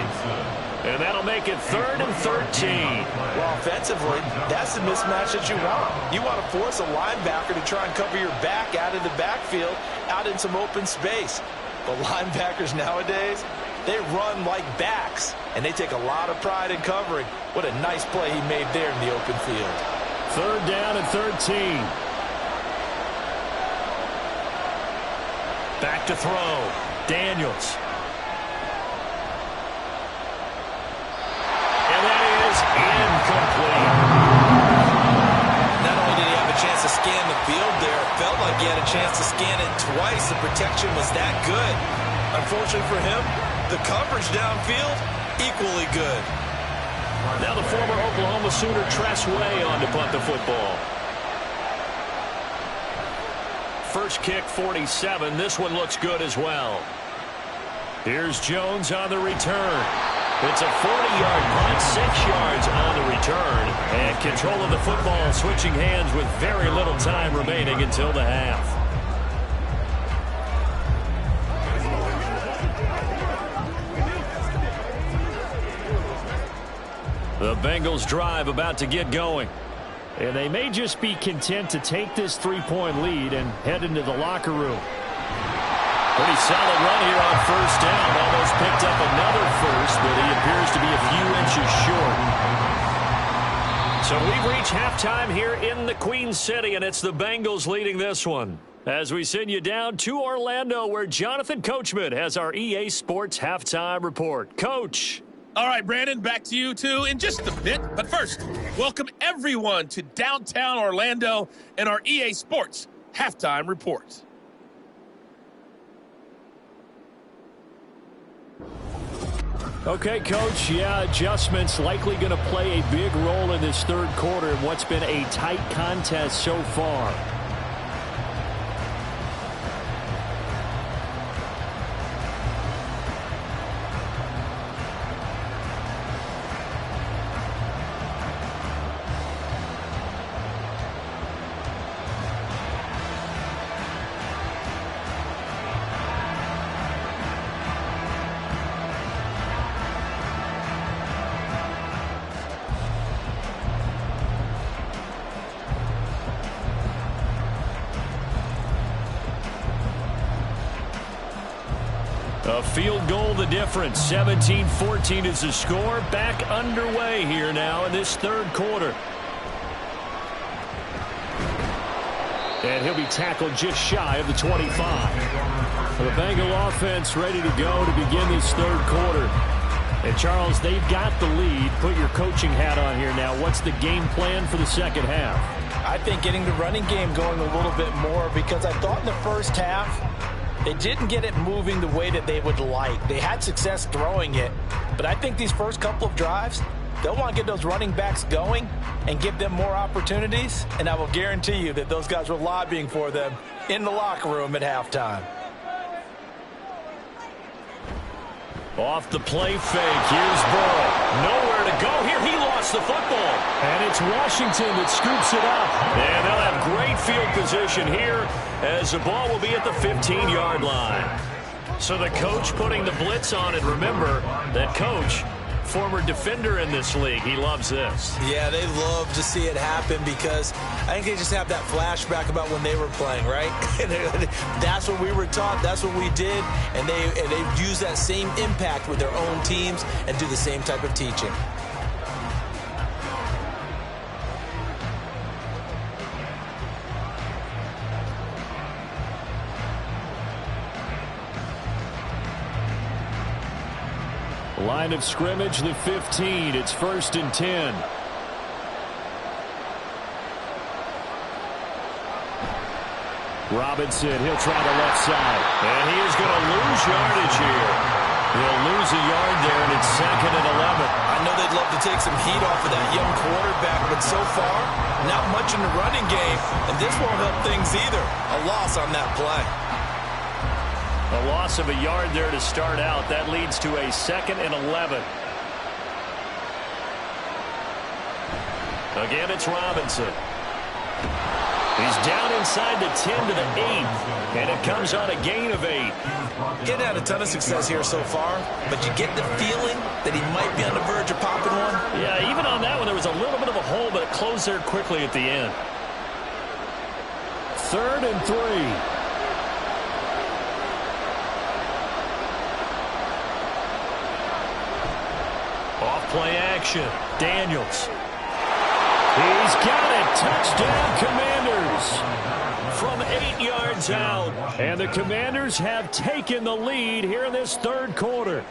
And that'll make it 3rd and 13. Well, offensively, that's the mismatch that you want. You want to force a linebacker to try and cover your back out of the backfield, out in some open space. But linebackers nowadays, they run like backs, and they take a lot of pride in covering. What a nice play he made there in the open field. 3rd down and 13. Back to throw. Daniels. And that is incomplete. Not only did he have a chance to scan the field there, it felt like he had a chance to scan it twice. The protection was that good. Unfortunately for him, the coverage downfield equally good. Now the former Oklahoma Sooner Tress Way on to punt the football. First kick, 47. This one looks good as well. Here's Jones on the return. It's a 40-yard punt, 6 yards on the return. And control of the football switching hands with very little time remaining until the half. The Bengals drive about to get going. And they may just be content to take this 3-point lead and head into the locker room. Pretty solid run here on first down. Almost picked up another first, but he appears to be a few inches short. So we've reached halftime here in the Queen City, and it's the Bengals leading this one. As we send you down to Orlando, where Jonathan Coachman has our EA Sports Halftime Report. Coach. All right, Brandon, back to you, too, in just a bit. But first, welcome everyone to downtown Orlando and our EA Sports Halftime Report. Okay, Coach, adjustments likely going to play a big role in this third quarter in what's been a tight contest so far. A field goal the difference. 17-14 is the score. Back underway here now in this third quarter. And he'll be tackled just shy of the 25. The Bengal offense ready to go to begin this third quarter. And, Charles, they've got the lead. Put your coaching hat on here now. What's the game plan for the second half? I think getting the running game going a little bit more, because I thought in the first half they didn't get it moving the way that they would like. They had success throwing it, but I think these first couple of drives, they'll want to get those running backs going and give them more opportunities, and I will guarantee you that those guys were lobbying for them in the locker room at halftime. Off the play fake. Here's Burrow. Nowhere to go here. He lost the football. And it's Washington that scoops it up. And they'll have great field position here as the ball will be at the 15-yard line. So the coach putting the blitz on, and remember, that coach, former defender in this league, he loves this. Yeah, they love to see it happen, because I think they just have that flashback about when they were playing, right? That's what we were taught. That's what we did. And they use that same impact with their own teams and do the same type of teaching. Line of scrimmage, the 15. It's 1st and 10. Robinson, he'll try the left side. And he is going to lose yardage here. He'll lose a yard there, and it's 2nd and 11. I know they'd love to take some heat off of that young quarterback, but so far, not much in the running game, and this won't help things either. A loss on that play. A loss of a yard there to start out. That leads to a 2nd and 11. Again, it's Robinson. He's down inside the 10 to the 8, and it comes on a gain of 8. Getting had a ton of success here so far, but you get the feeling that he might be on the verge of popping one. Yeah, even on that one, there was a little bit of a hole, but it closed there quickly at the end. 3rd and 3. Off-play action. Daniels. He's got it. Touchdown, Commanders. From 8 yards out. And the Commanders have taken the lead here in this third quarter.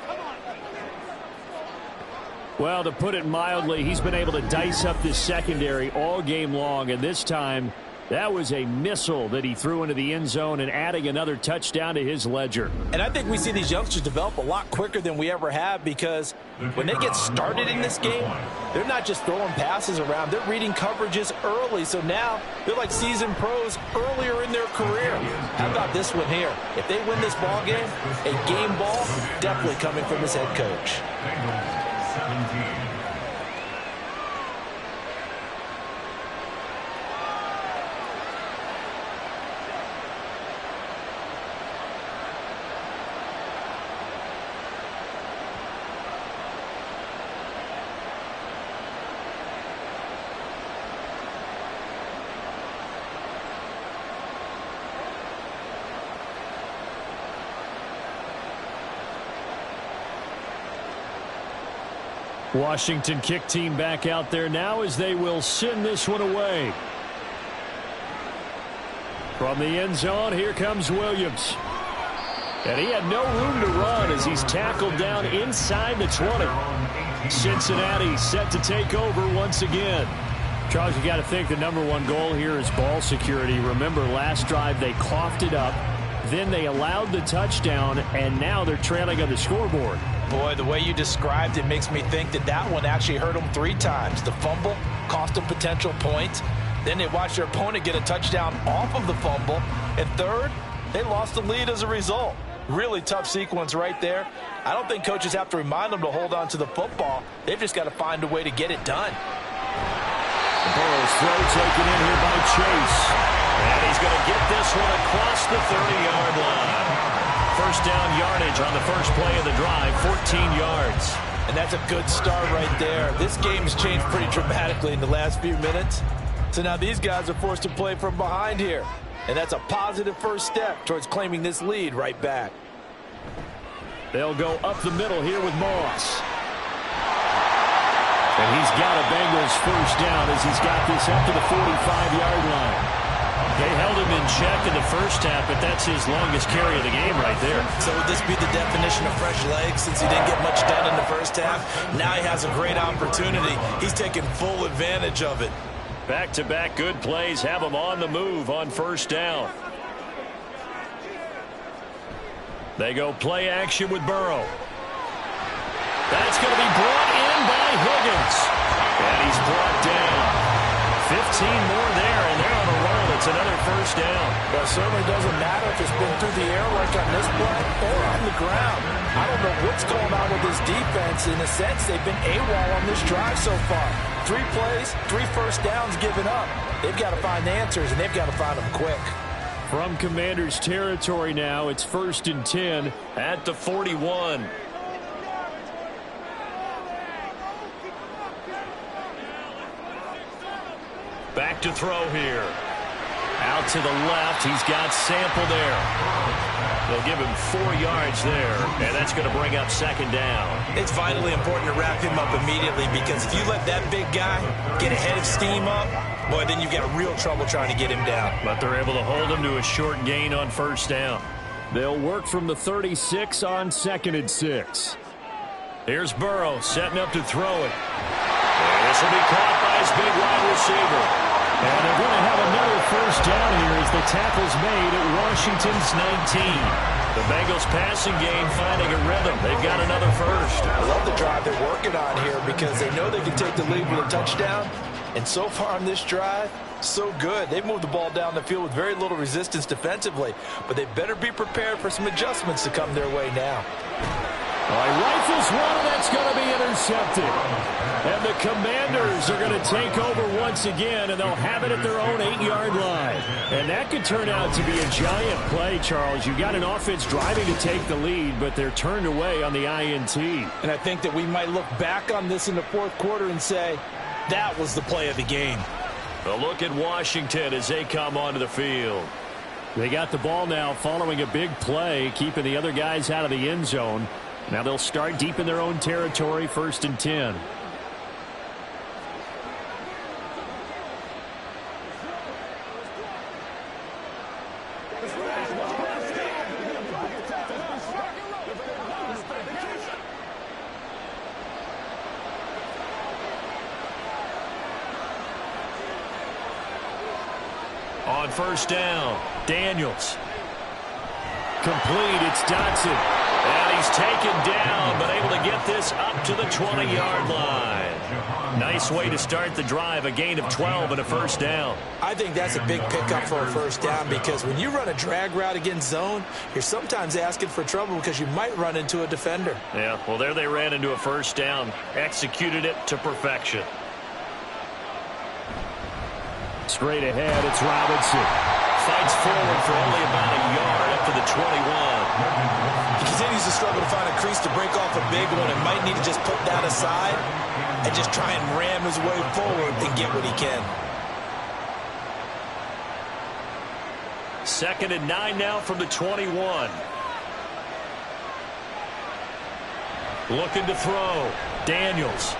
Well, to put it mildly, he's been able to dice up this secondary all game long, and this time That was a missile that he threw into the end zone and adding another touchdown to his ledger. And I think we see these youngsters develop a lot quicker than we ever have, because when they get started in this game, they're not just throwing passes around. They're reading coverages early. So now they're like seasoned pros earlier in their career. How about this one here? If they win this ball game, a game ball definitely coming from his head coach. Bengals 17. Washington kick team back out there now as they will send this one away. From the end zone, here comes Williams. And he had no room to run as he's tackled down inside the 20. Cincinnati set to take over once again. Charles, you got to think the #1 goal here is ball security. Remember, last drive they coughed it up. Then they allowed the touchdown, and now they're trailing on the scoreboard. Boy, the way you described it makes me think that that one actually hurt them 3 times. The fumble cost them potential points. Then they watched their opponent get a touchdown off of the fumble. And third, they lost the lead as a result. Really tough sequence right there. I don't think coaches have to remind them to hold on to the football. They've just got to find a way to get it done. Burrow's throw taken in here by Chase. And he's going to get this one across the 30-yard line. First down yardage on the first play of the drive, 14 yards. And that's a good start right there. This game's changed pretty dramatically in the last few minutes. So now these guys are forced to play from behind here. And that's a positive first step towards claiming this lead right back. They'll go up the middle here with Moss. And he's got a Bengals first down as he's got this up to the 45-yard line. They held him in check in the first half, but that's his longest carry of the game right there. So would this be the definition of fresh legs since he didn't get much done in the first half? Now he has a great opportunity. He's taking full advantage of it. Back-to-back good plays have him on the move on first down. They go play action with Burrow. That's going to be brought in by Higgins. And he's brought down. 15 more there, and they're on a roll. It's another first down. Well, it certainly doesn't matter if it's been through the air like on this play or on the ground. I don't know what's going on with this defense. In a sense, they've been AWOL on this drive so far. 3 plays, 3 first downs given up. They've got to find answers, and they've got to find them quick. From Commanders territory now, it's 1st and 10 at the 41. Back to throw here. Out to the left. He's got Sample there. They'll give him 4 yards there, and that's going to bring up second down. It's vitally important to wrap him up immediately, because if you let that big guy get a head of steam up, boy, then you've got real trouble trying to get him down. But they're able to hold him to a short gain on first down. They'll work from the 36 on 2nd and 6. Here's Burrow setting up to throw it. And this will be caught by his big wide receiver. And they're going to have another first down here as the tackle's made at Washington's 19. The Bengals passing game finding a rhythm. They've got another first. I love the drive they're working on here because they know they can take the lead with a touchdown. And so far on this drive, so good. They've moved the ball down the field with very little resistance defensively. But they better be prepared for some adjustments to come their way now. Rifles one, and that's going to be intercepted. And the Commanders are going to take over once again, and they'll have it at their own 8-yard line. And that could turn out to be a giant play, Charles. You got an offense driving to take the lead, but they're turned away on the INT. And I think that we might look back on this in the 4th quarter and say, that was the play of the game. A look at Washington as they come onto the field. They got the ball now following a big play, keeping the other guys out of the end zone. Now they'll start deep in their own territory, 1st and 10. On first down, Daniels. Complete, it's Dotson. And he's taken down, but able to get this up to the 20-yard line. Nice way to start the drive, a gain of 12 and a first down. I think that's a big pickup for a first down because when you run a drag route against zone, you're sometimes asking for trouble because you might run into a defender. Yeah, well, there they ran into a first down, executed it to perfection. Straight ahead, it's Robinson. Fights forward for only about a yard up to the 21. He continues to struggle to find a crease to break off a big one and might need to just put that aside and just try and ram his way forward and get what he can. 2nd and 9 now from the 21. Looking to throw. Daniels.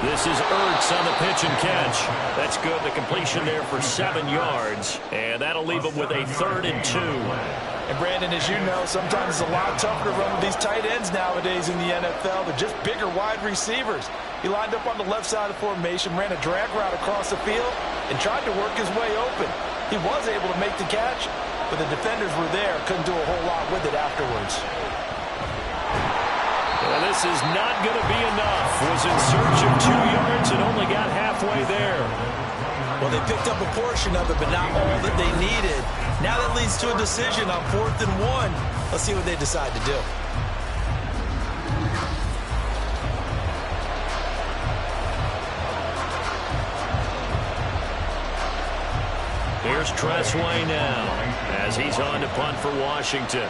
This is Ertz on the pitch and catch. That's good. The completion there for 7 yards. And that'll leave him with a 3rd and 2. And Brandon, as you know, sometimes it's a lot tougher to run with these tight ends nowadays in the NFL. They're just bigger wide receivers. He lined up on the left side of the formation, ran a drag route across the field, and tried to work his way open. He was able to make the catch, but the defenders were there. Couldn't do a whole lot with it afterwards. Well, this is not going to be enough. Was in search of 2 yards and only got halfway there. Well, they picked up a portion of it, but not all that they needed. Now that leads to a decision on 4th and 1. Let's see what they decide to do. Here's Tressway now as he's on to punt for Washington.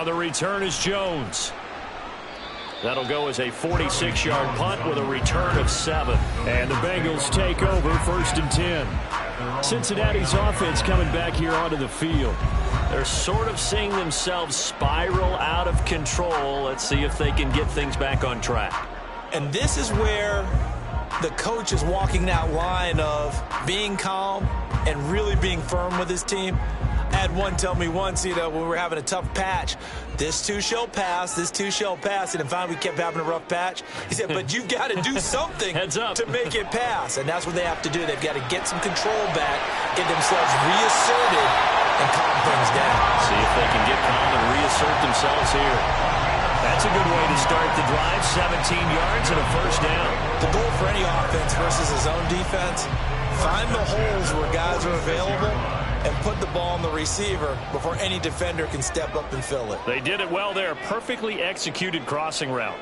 The return is Jones. That'll go as a 46-yard punt with a return of 7. And the Bengals take over 1st and 10. Cincinnati's offense coming back here onto the field. They're sort of seeing themselves spiral out of control. Let's see if they can get things back on track. And this is where the coach is walking that line of being calm and really being firm with his team. I had one tell me once, when we were having a tough patch, this too shall pass, this too shall pass. And finally we kept having a rough patch. He said, but you've got to do something to make it pass. And that's what they have to do. They've got to get some control back, get themselves reasserted, and calm things down. See if they can get calm and reassert themselves here. That's a good way to start the drive. 17 yards and a first down. The goal for any offense versus his own defense, find the holes where guys are available and put the ball on the receiver before any defender can step up and fill it. They did it well there. Perfectly executed crossing route.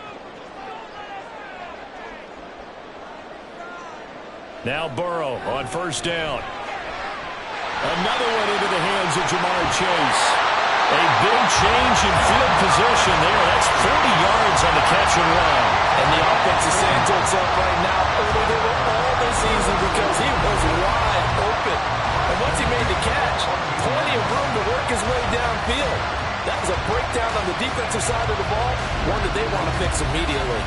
Now Burrow on first down. Another one into the hands of Jamar Chase. A big change in field position there. That's 40 yards on the catch and run. And the offense is saying to itself right now, early they were all this easy because he was wide open. And once he made the catch, plenty of room to work his way downfield. That was a breakdown on the defensive side of the ball, one that they want to fix immediately.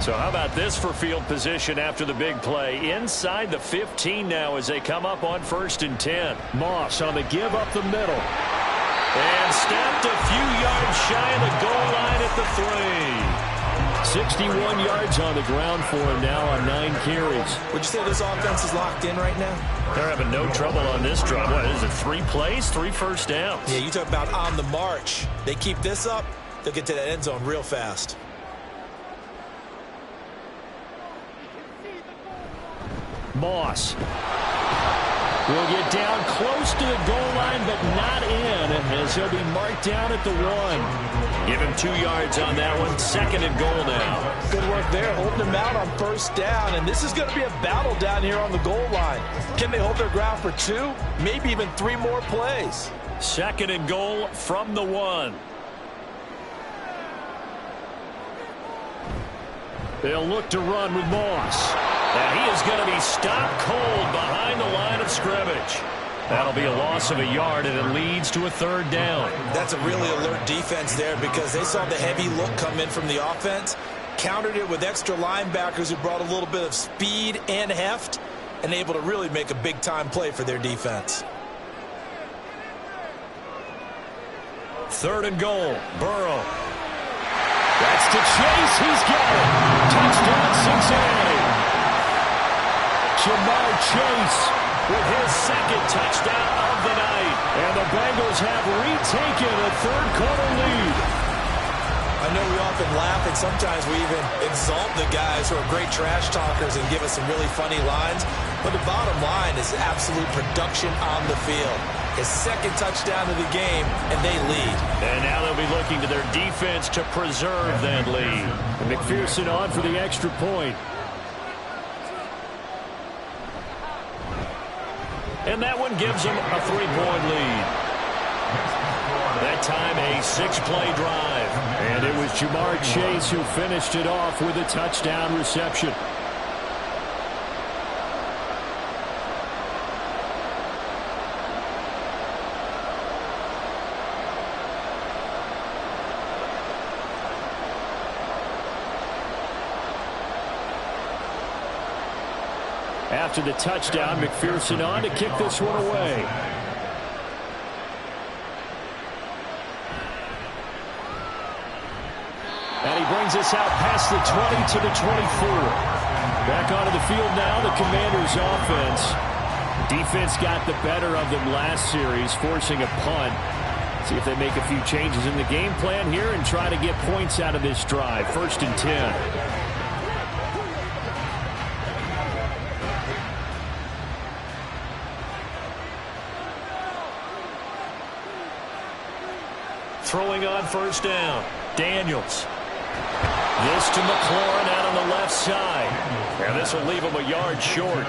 So how about this for field position after the big play? Inside the 15 now as they come up on 1st and 10. Moss on the give up the middle. And stepped a few yards shy of the goal line at the 3. 61 yards on the ground for him now on 9 carries. Would you say this offense is locked in right now? They're having no trouble on this drive. What is it, 3 plays, 3 first downs? Yeah, you talk about on the march. They keep this up, they'll get to that end zone real fast. Moss will get down close to the goal line, but not in, as he'll be marked down at the 1. Give him 2 yards on that one. 2nd and goal now. Good work there, holding him out on first down, and this is going to be a battle down here on the goal line. Can they hold their ground for 2, maybe even 3 more plays? 2nd and goal from the 1. They'll look to run with Moss. And he is going to be stopped cold behind the line of scrimmage. That'll be a loss of a yard, and it leads to a 3rd down. That's a really alert defense there because they saw the heavy look come in from the offense, countered it with extra linebackers who brought a little bit of speed and heft, and able to really make a big-time play for their defense. 3rd and goal. Burrow. That's to Chase. He's got it. Touchdown, Cincinnati. Jamar Chase with his 2nd touchdown of the night. And the Bengals have retaken a 3rd quarter lead. I know we often laugh, and sometimes we even exalt the guys who are great trash talkers and give us some really funny lines. But the bottom line is absolute production on the field. His 2nd touchdown of the game, and they lead. And now they'll be looking to their defense to preserve that lead. And McPherson on for the extra point. And that one gives them a 3-point lead. That time a 6-play drive. And it was Jamar Chase who finished it off with a touchdown reception. After the touchdown, McPherson on to kick this one away. And he brings us out past the 20 to the 24. Back onto the field now, the Commanders' offense. Defense got the better of them last series, forcing a punt. See if they make a few changes in the game plan here and try to get points out of this drive. 1st and 10. Throwing on 1st down. Daniels. This to McLaurin out on the left side. And this will leave him a yard short.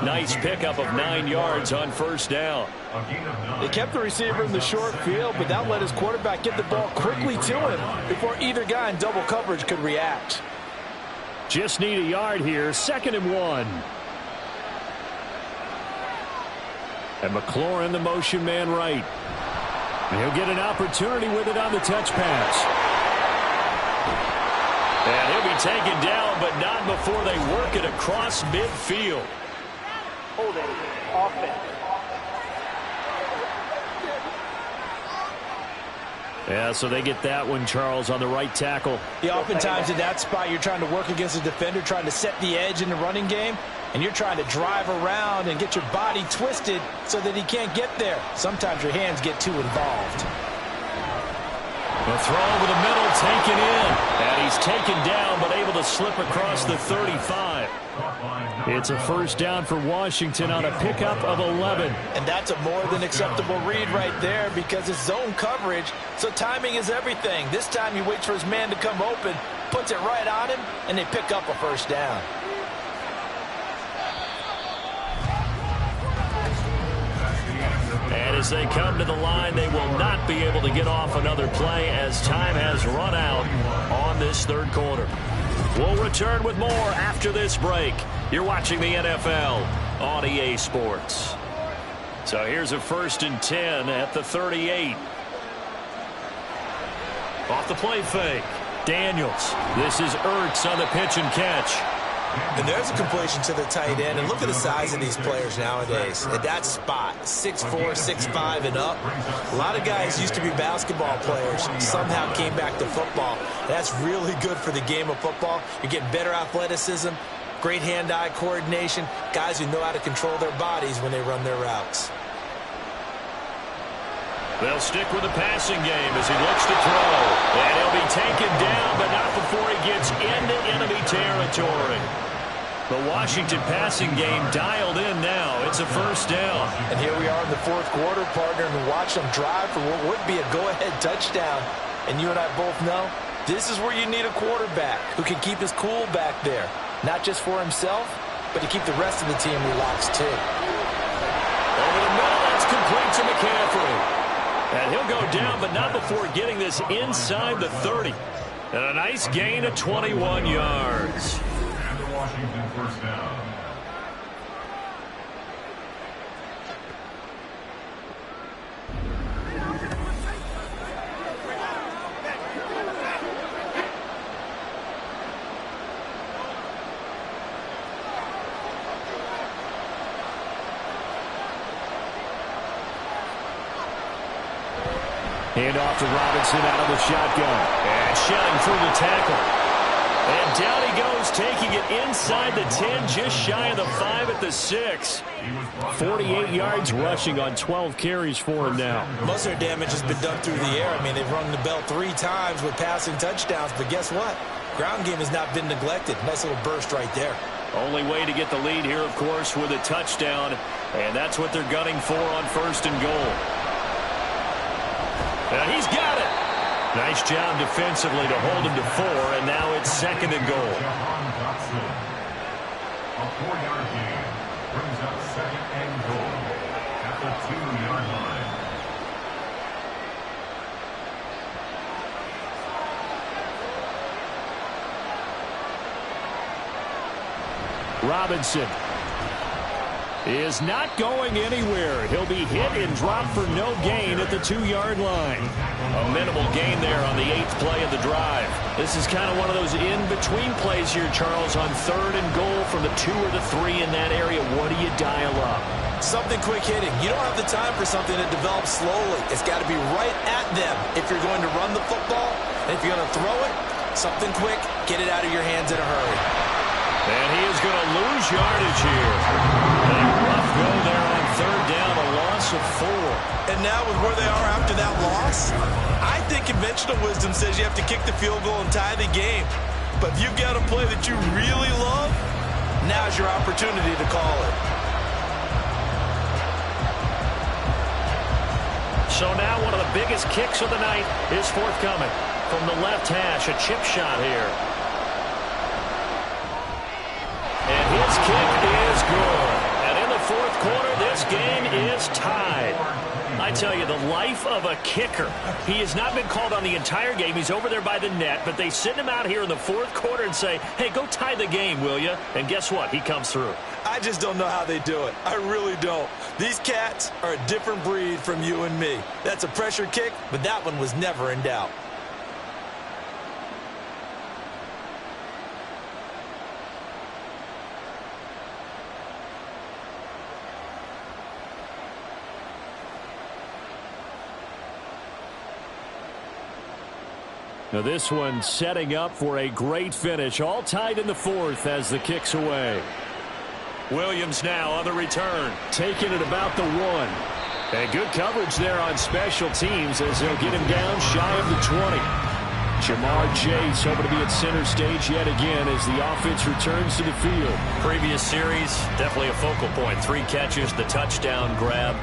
Nice pickup of 9 yards on 1st down. They kept the receiver in the short field, but that let his quarterback get the ball quickly to him before either guy in double coverage could react. Just need a yard here. 2nd and 1. And McLaurin, the motion man right. And he'll get an opportunity with it on the touch pass. And he'll be taken down, but not before they work it across midfield. Holding offense. Yeah, so they get that one, Charles, on the right tackle. Yeah, oftentimes in that spot, you're trying to work against a defender, trying to set the edge in the running game, and you're trying to drive around and get your body twisted so that he can't get there. Sometimes your hands get too involved. The throw over the middle, taken in. And he's taken down, but able to slip across the 35. It's a 1st down for Washington on a pickup of 11. And that's a more than acceptable read right there because it's zone coverage, so timing is everything. This time he waits for his man to come open, puts it right on him, and they pick up a 1st down. And as they come to the line, they will not be able to get off another play as time has run out on this 3rd quarter. We'll return with more after this break. You're watching the NFL on EA Sports. So here's a 1st and 10 at the 38. Off the play fake. Daniels. This is Ertz on the pitch and catch. And there's a completion to the tight end. And look at the size of these players nowadays. At that spot, 6'4", 6'5", and up. A lot of guys used to be basketball players, somehow came back to football. That's really good for the game of football. You're getting better athleticism, great hand-eye coordination, guys who know how to control their bodies when they run their routes. They'll stick with the passing game as he looks to throw. And he'll be taken down, but not before he gets into enemy territory. The Washington passing game dialed in now. It's a 1st down. And here we are in the 4th quarter, partner, and watch them drive for what would be a go-ahead touchdown. And you and I both know this is where you need a quarterback who can keep his cool back there. Not just for himself, but to keep the rest of the team relaxed too. Over the middle, that's complete to McCaffrey. And he'll go down, but not before getting this inside the 30. And a nice gain of 21 yards. And the Washington 1st down. Hand off to Robinson out of the shotgun. And shouting through the tackle. And down he goes, taking it inside the 10, just shy of the 5 at the 6. 48 yards rushing on 12 carries for him now. Most of their damage has been done through the air. I mean, they've rung the bell 3 times with passing touchdowns, but guess what? Ground game has not been neglected. Nice little burst right there. Only way to get the lead here, of course, with a touchdown, and that's what they're gunning for on 1st and goal. And he's got it. Nice job defensively to hold him to 4, and now it's 2nd and goal. A 4-yard gain brings up 2nd and goal at the 2-yard line. Robinson is not going anywhere. He'll be hit and dropped for no gain at the 2-yard line. A minimal gain there on the 8th play of the drive. This is kind of one of those in-between plays here, Charles, on 3rd and goal from the 2 or the 3 in that area. What do you dial up? Something quick hitting. You don't have the time for something that develops slowly. It's got to be right at them if you're going to run the football. And if you're going to throw it, something quick, get it out of your hands in a hurry. And he is going to lose yardage here. A rough go there on 3rd down, a loss of 4. And now with where they are after that loss, I think conventional wisdom says you have to kick the field goal and tie the game. But if you've got a play that you really love, now's your opportunity to call it. So now one of the biggest kicks of the night is forthcoming. From the left hash, a chip shot here. And his kick is good. And in the 4th quarter, this game is tied. I tell you, the life of a kicker. He has not been called on the entire game. He's over there by the net, but they send him out here in the 4th quarter and say, hey, go tie the game, will you? And guess what? He comes through. I just don't know how they do it. I really don't. These cats are a different breed from you and me. That's a pressure kick, but that one was never in doubt. Now this one setting up for a great finish. All tied in the 4th as the kick's away. Williams now on the return. Taking it about the 1. And good coverage there on special teams as they'll get him down shy of the 20. Jamar Chase hoping to be at center stage yet again as the offense returns to the field. Previous series, definitely a focal point. 3 catches, the touchdown grab.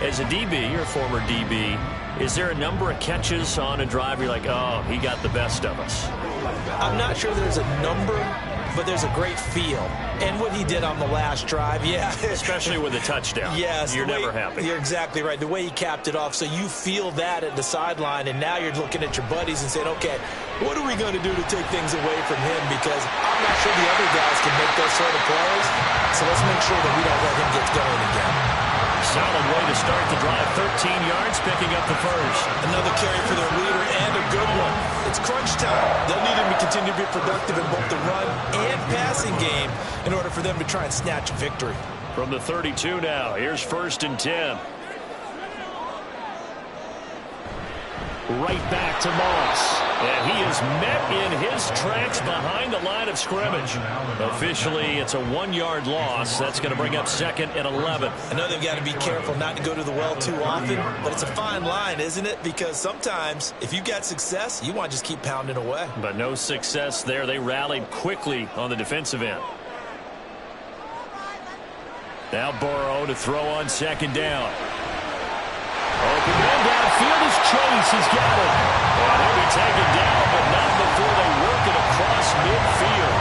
As a DB, you're a former DB, is there a number of catches on a drive you're like, oh, he got the best of us? I'm not sure there's a number, but there's a great feel. And what he did on the last drive, yeah. Especially with a touchdown. Yes. You're never happy. You're exactly right. The way he capped it off, so you feel that at the sideline, and now you're looking at your buddies and saying, okay, what are we going to do to take things away from him? Because I'm not sure the other guys can make those sort of plays, so let's make sure that we don't let him get going again. Solid way to start the drive. 13 yards, picking up the first. Another carry for their leader and a good one. It's crunch time. They'll need him to continue to be productive in both the run and passing game in order for them to try and snatch a victory. From the 32 now, here's 1st and 10. Right back to Moss. And he is met in his tracks behind the line of scrimmage. Officially, it's a 1-yard loss. That's going to bring up 2nd and 11. I know they've got to be careful not to go to the well too often, but it's a fine line, isn't it? Because sometimes, if you've got success, you want to just keep pounding away. But no success there. They rallied quickly on the defensive end. Now Burrow to throw on 2nd down. Open man downfield is Chase. He's got it. And he'll be taken down, but not before they work it across midfield.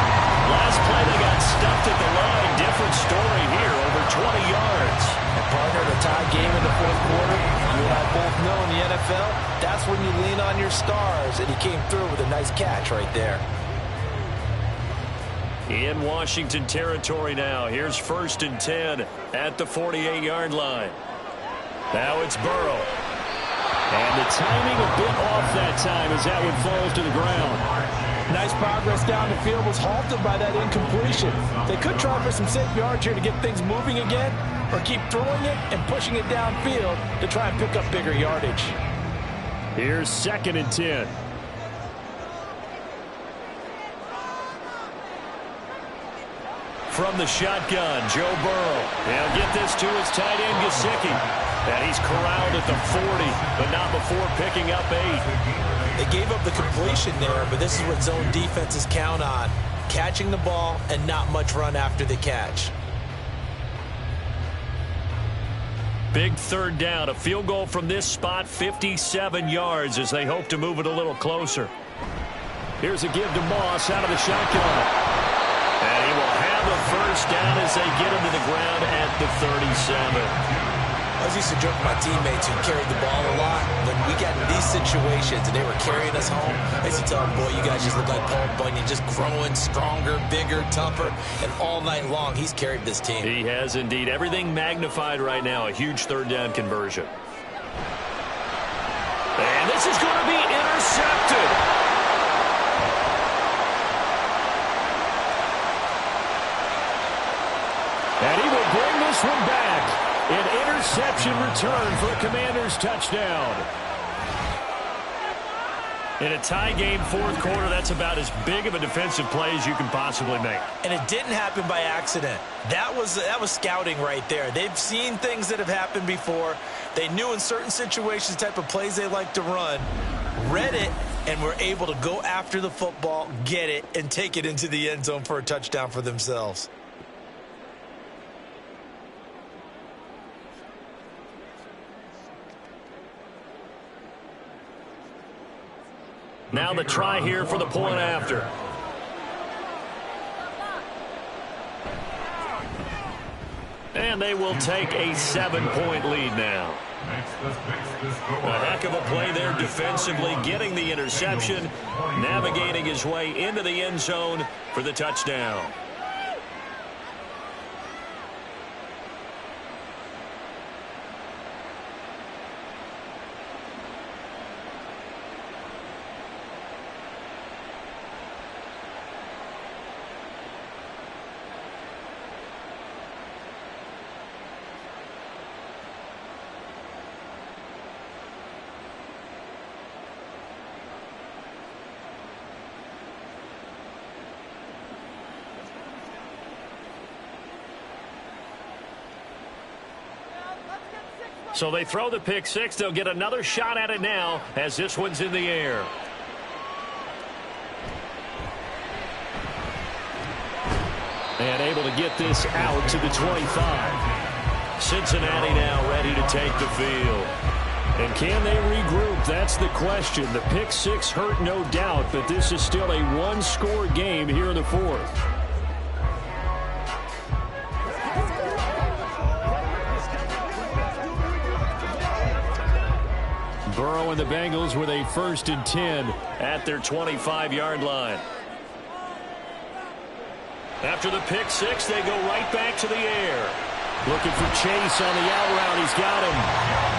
Last play they got stuffed at the line. Different story here, over 20 yards. And partner, the tie game in the 4th quarter, you and I both know in the NFL, that's when you lean on your stars. And he came through with a nice catch right there. In Washington territory now. Here's 1st and 10 at the 48-yard line. Now it's Burrow. And the timing a bit off that time as that one falls to the ground. Nice progress down the field, was halted by that incompletion. They could try for some safe yards here to get things moving again, or keep throwing it and pushing it downfield to try and pick up bigger yardage. Here's 2nd and 10. From the shotgun, Joe Burrow. He'll get this to his tight end, Gesicki. And he's corralled at the 40, but not before picking up 8. They gave up the completion there, but this is what zone defenses count on. Catching the ball and not much run after the catch. Big 3rd down. A field goal from this spot, 57 yards as they hope to move it a little closer. Here's a give to Moss out of the shotgun. And he will have a 1st down as they get him to the ground at the 37. I used to joke with my teammates who carried the ball a lot. When we got in these situations and they were carrying us home, I used to tell them, boy, you guys just look like Paul Bunyan, just growing stronger, bigger, tougher. And all night long, he's carried this team. He has indeed. Everything magnified right now. A huge 3rd down conversion. And this is going to be intercepted. And he will bring this one back. An interception return for a Commanders touchdown. In a tie game, 4th quarter, that's about as big of a defensive play as you can possibly make. And it didn't happen by accident. That was scouting right there. They've seen things that have happened before. They knew in certain situations the type of plays they like to run, read it, and were able to go after the football, get it, and take it into the end zone for a touchdown for themselves. Now the try here for the point after. And they will take a 7-point lead now. A heck of a play there defensively, getting the interception, navigating his way into the end zone for the touchdown. So they throw the pick 6. They'll get another shot at it now as this one's in the air. And able to get this out to the 25. Cincinnati now ready to take the field. And can they regroup? That's the question. The pick 6 hurt, no doubt, but this is still a one-score game here in the 4th. Burrow and the Bengals with a 1st and 10 at their 25-yard line. After the pick 6, they go right back to the air. Looking for Chase on the out route. He's got him.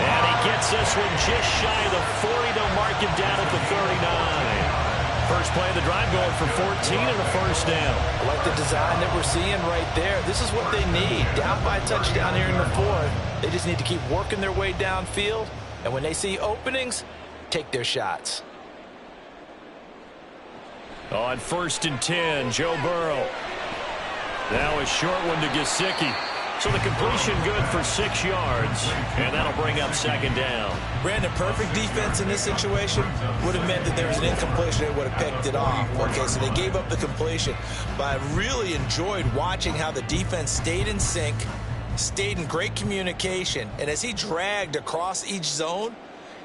And he gets this one just shy of the 40. They'll mark him down at the 39. First play of the drive going for 14 and a 1st down. I like the design that we're seeing right there. This is what they need. Down by a touchdown here in the 4th. They just need to keep working their way downfield. And when they see openings, take their shots. On 1st and 10, Joe Burrow. Now a short one to Gesicki. So the completion good for 6 yards. And that'll bring up 2nd down. Brandon, perfect defense in this situation would have meant that there was an incompletion. They would have picked it off. Okay, so they gave up the completion. But I really enjoyed watching how the defense stayed in sync, stayed in great communication. And as he dragged across each zone,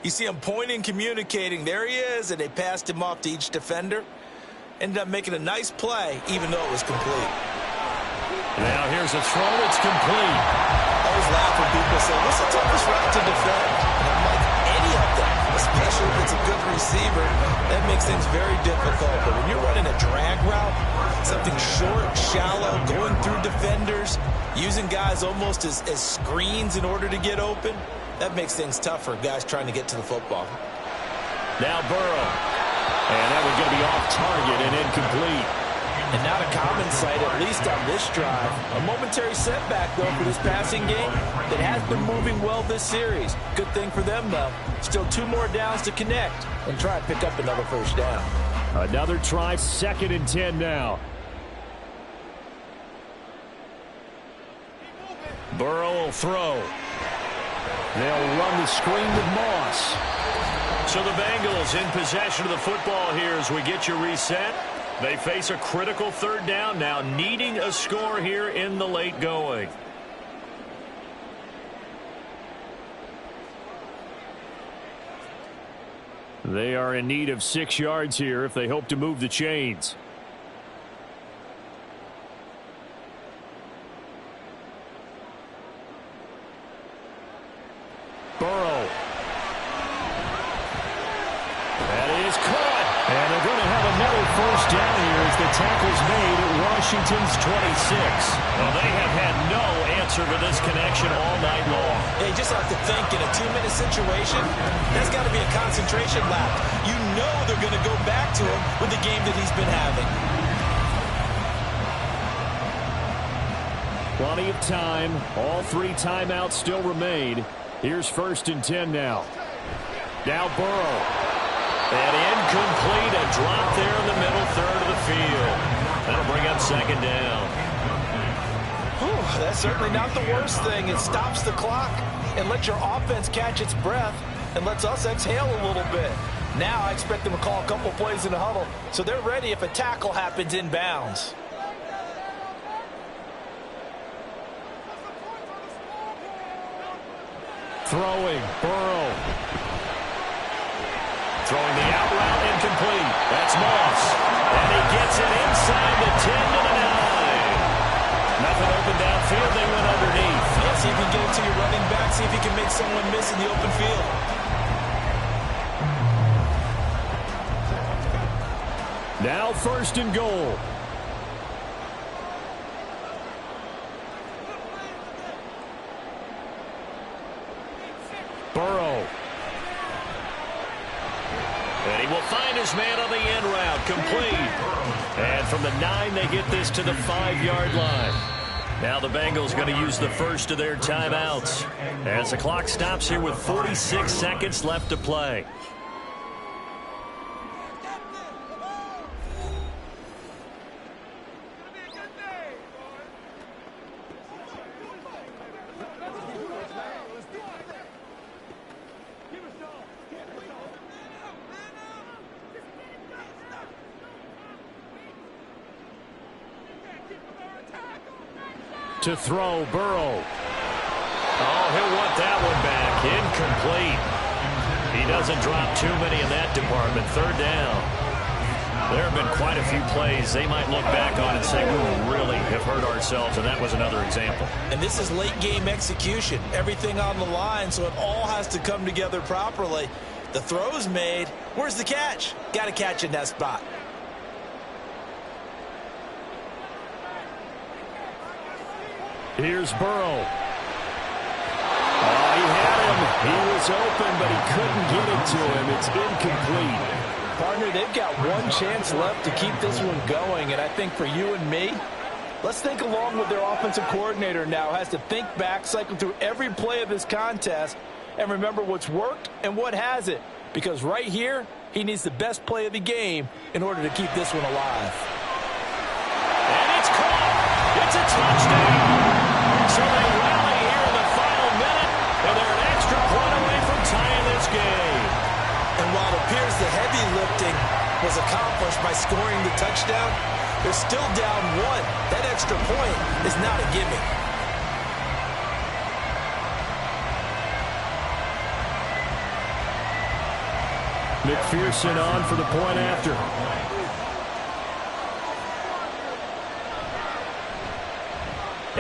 you see him pointing, communicating. There he is, and they passed him off to each defender. Ended up making a nice play, even though it was complete. Now here's a throw. It's complete. I always laugh when people say, what's the toughest route to defend? And I'm like, any of them, especially if it's a good receiver. That makes things very difficult. But when you're running a drag route, something short, shallow, going through defenders, using guys almost as screens in order to get open, that makes things tough for guys trying to get to the football. Now Burrow. And that one's going to be off target and incomplete. And not a common sight, at least on this drive. A momentary setback, though, for this passing game that has been moving well this series. Good thing for them, though. Still 2 more downs to connect and try and pick up another first down. Another try, 2nd and 10 now. Burrow will throw. They'll run the screen with Moss. So the Bengals in possession of the football here as we get you reset. They face a critical 3rd down now, needing a score here in the late going. They are in need of 6 yards here if they hope to move the chains. Burrow. That is caught. And they're going to have another first down here as the tackle's made at Washington's 26. Well, they have had no answer to this connection all night long. Yeah, you just have to think in a 2-minute situation, that's got to be a concentration lap. You know they're going to go back to him with the game that he's been having. Plenty of time. All 3 timeouts still remain. Here's 1st and 10 now. Now Burrow. And incomplete, a drop there in the middle 3rd of the field. That'll bring up 2nd down. Whew, that's certainly not the worst thing. It stops the clock and lets your offense catch its breath and lets us exhale a little bit. Now I expect them to call a couple plays in the huddle so they're ready if a tackle happens inbounds. Throwing, Burrow. Throwing the out route, incomplete. That's Moss. And he gets it inside the 10 to the 9. Nothing open downfield. They went underneath. Yeah, see if you can get it to your running back. See if you can make someone miss in the open field. Now 1st and goal. Burrow. And he will find his man on the end route. Complete. And from the 9, they get this to the 5-yard line. Now the Bengals going to use the first of their timeouts as the clock stops here with 46 seconds left to play. To throw, Burrow. Oh, he'll want that one back. Incomplete. He doesn't drop too many in that department. 3rd down. There have been quite a few plays they might look back on and say, we really have hurt ourselves, and that was another example. And this is late game execution. Everything on the line, so it all has to come together properly. The throw's made. Where's the catch? Got to catch in that spot. Here's Burrow. Oh, he had him. He was open, but he couldn't get it to him. It's incomplete. Partner, they've got one chance left to keep this one going, and I think for you and me, let's think along with their offensive coordinator now. Has to think back, cycle through every play of this contest, and remember what's worked and what hasn't. Because right here, he needs the best play of the game in order to keep this one alive. And it's caught. It's a touchdown. So they rally here in the final minute, and they're an extra point away from tying this game. And while it appears the heavy lifting was accomplished by scoring the touchdown, they're still down 1. That extra point is not a gimme. McPherson on for the point after.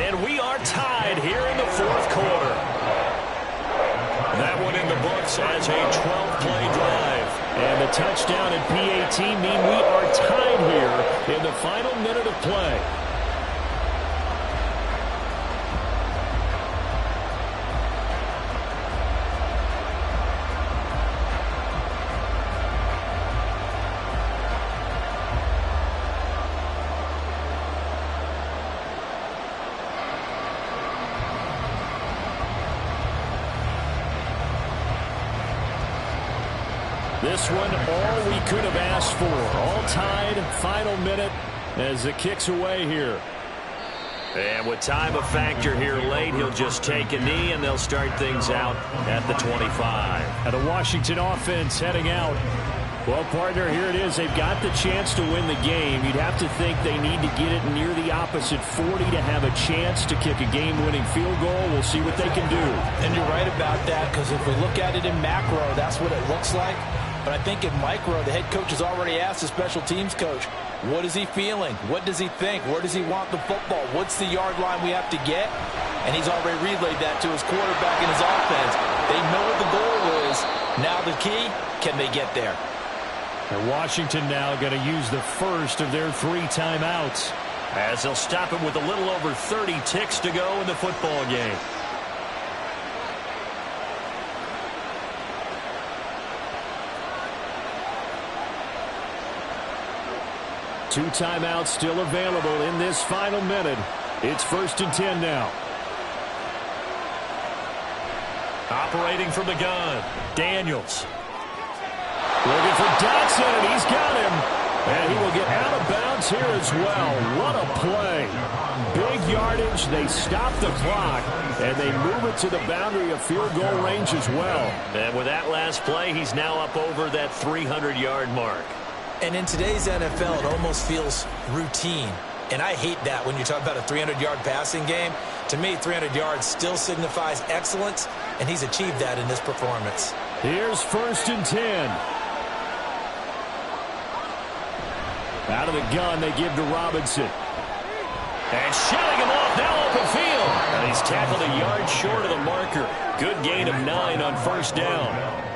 And we are tied here in the 4th quarter. That one in the books as a 12-play drive. And the touchdown and PAT mean we are tied here in the final minute of play. This one, all we could have asked for. All tied, final minute as it kicks away here. And with time a factor here late, he'll just take a knee, and they'll start things out at the 25. Now the Washington offense heading out. Well, partner, here it is. They've got the chance to win the game. You'd have to think they need to get it near the opposite 40 to have a chance to kick a game-winning field goal. We'll see what they can do. And you're right about that, because if we look at it in macro, that's what it looks like. But I think in micro, the head coach has already asked the special teams coach, what is he feeling? What does he think? Where does he want the football? What's the yard line we have to get? And he's already relayed that to his quarterback and his offense. They know what the goal is. Now the key, can they get there? And Washington now going to use the first of their 3 timeouts. As they'll stop it with a little over 30 ticks to go in the football game. Two timeouts still available in this final minute. It's 1st and 10 now. Operating from the gun, Daniels. Looking for Dotson, and he's got him. And he will get out of bounds here as well. What a play. Big yardage. They stop the clock, and they move it to the boundary of field goal range as well. And with that last play, he's now up over that 300-yard mark. And in today's NFL, it almost feels routine. And I hate that when you talk about a 300-yard passing game. To me, 300 yards still signifies excellence, and he's achieved that in this performance. Here's 1st and 10. Out of the gun, they give to Robinson. And shutting him off now open field. And he's tackled a yard short of the marker. Good gain of 9 on 1st down.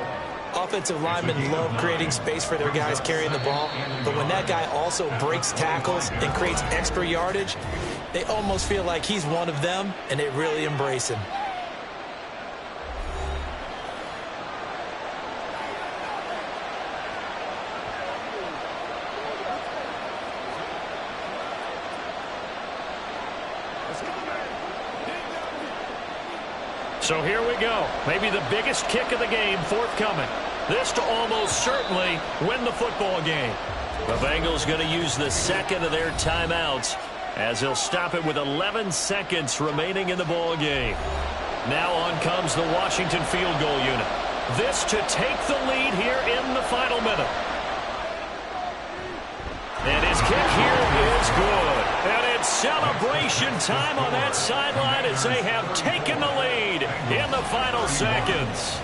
Offensive linemen love creating space for their guys carrying the ball. But when that guy also breaks tackles and creates extra yardage, they almost feel like he's one of them, and they really embrace him. So here we go. Maybe the biggest kick of the game forthcoming. This to almost certainly win the football game. The Bengals going to use the second of their timeouts as they'll stop it with 11 seconds remaining in the ball game. Now on comes the Washington field goal unit. This to take the lead here in the final minute. And his kick here is good. And it's celebration time on that sideline as they have taken the lead in the final seconds.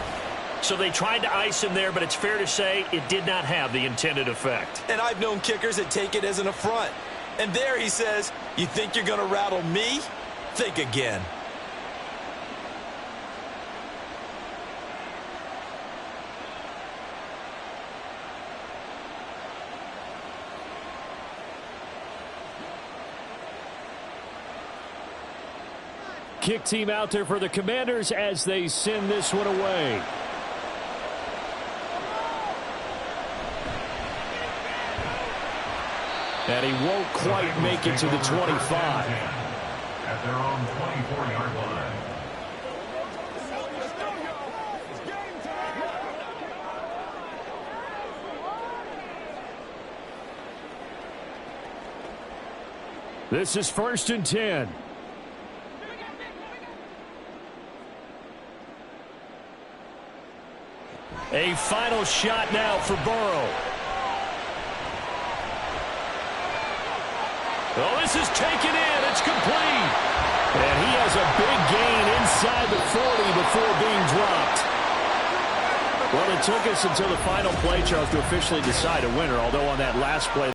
So they tried to ice him there, but it's fair to say it did not have the intended effect. And I've known kickers that take it as an affront. And there he says, you think you're going to rattle me? Think again. Kick team out there for the Commanders as they send this one away. And he won't quite make it to the 25. At their own 24-yard line. This is 1st and 10. A final shot now for Burrow. Oh, this is taken in. It's complete. And he has a big gain inside the 40 before being dropped. Well, it took us until the final play, Charles, to officially decide a winner, although on that last play,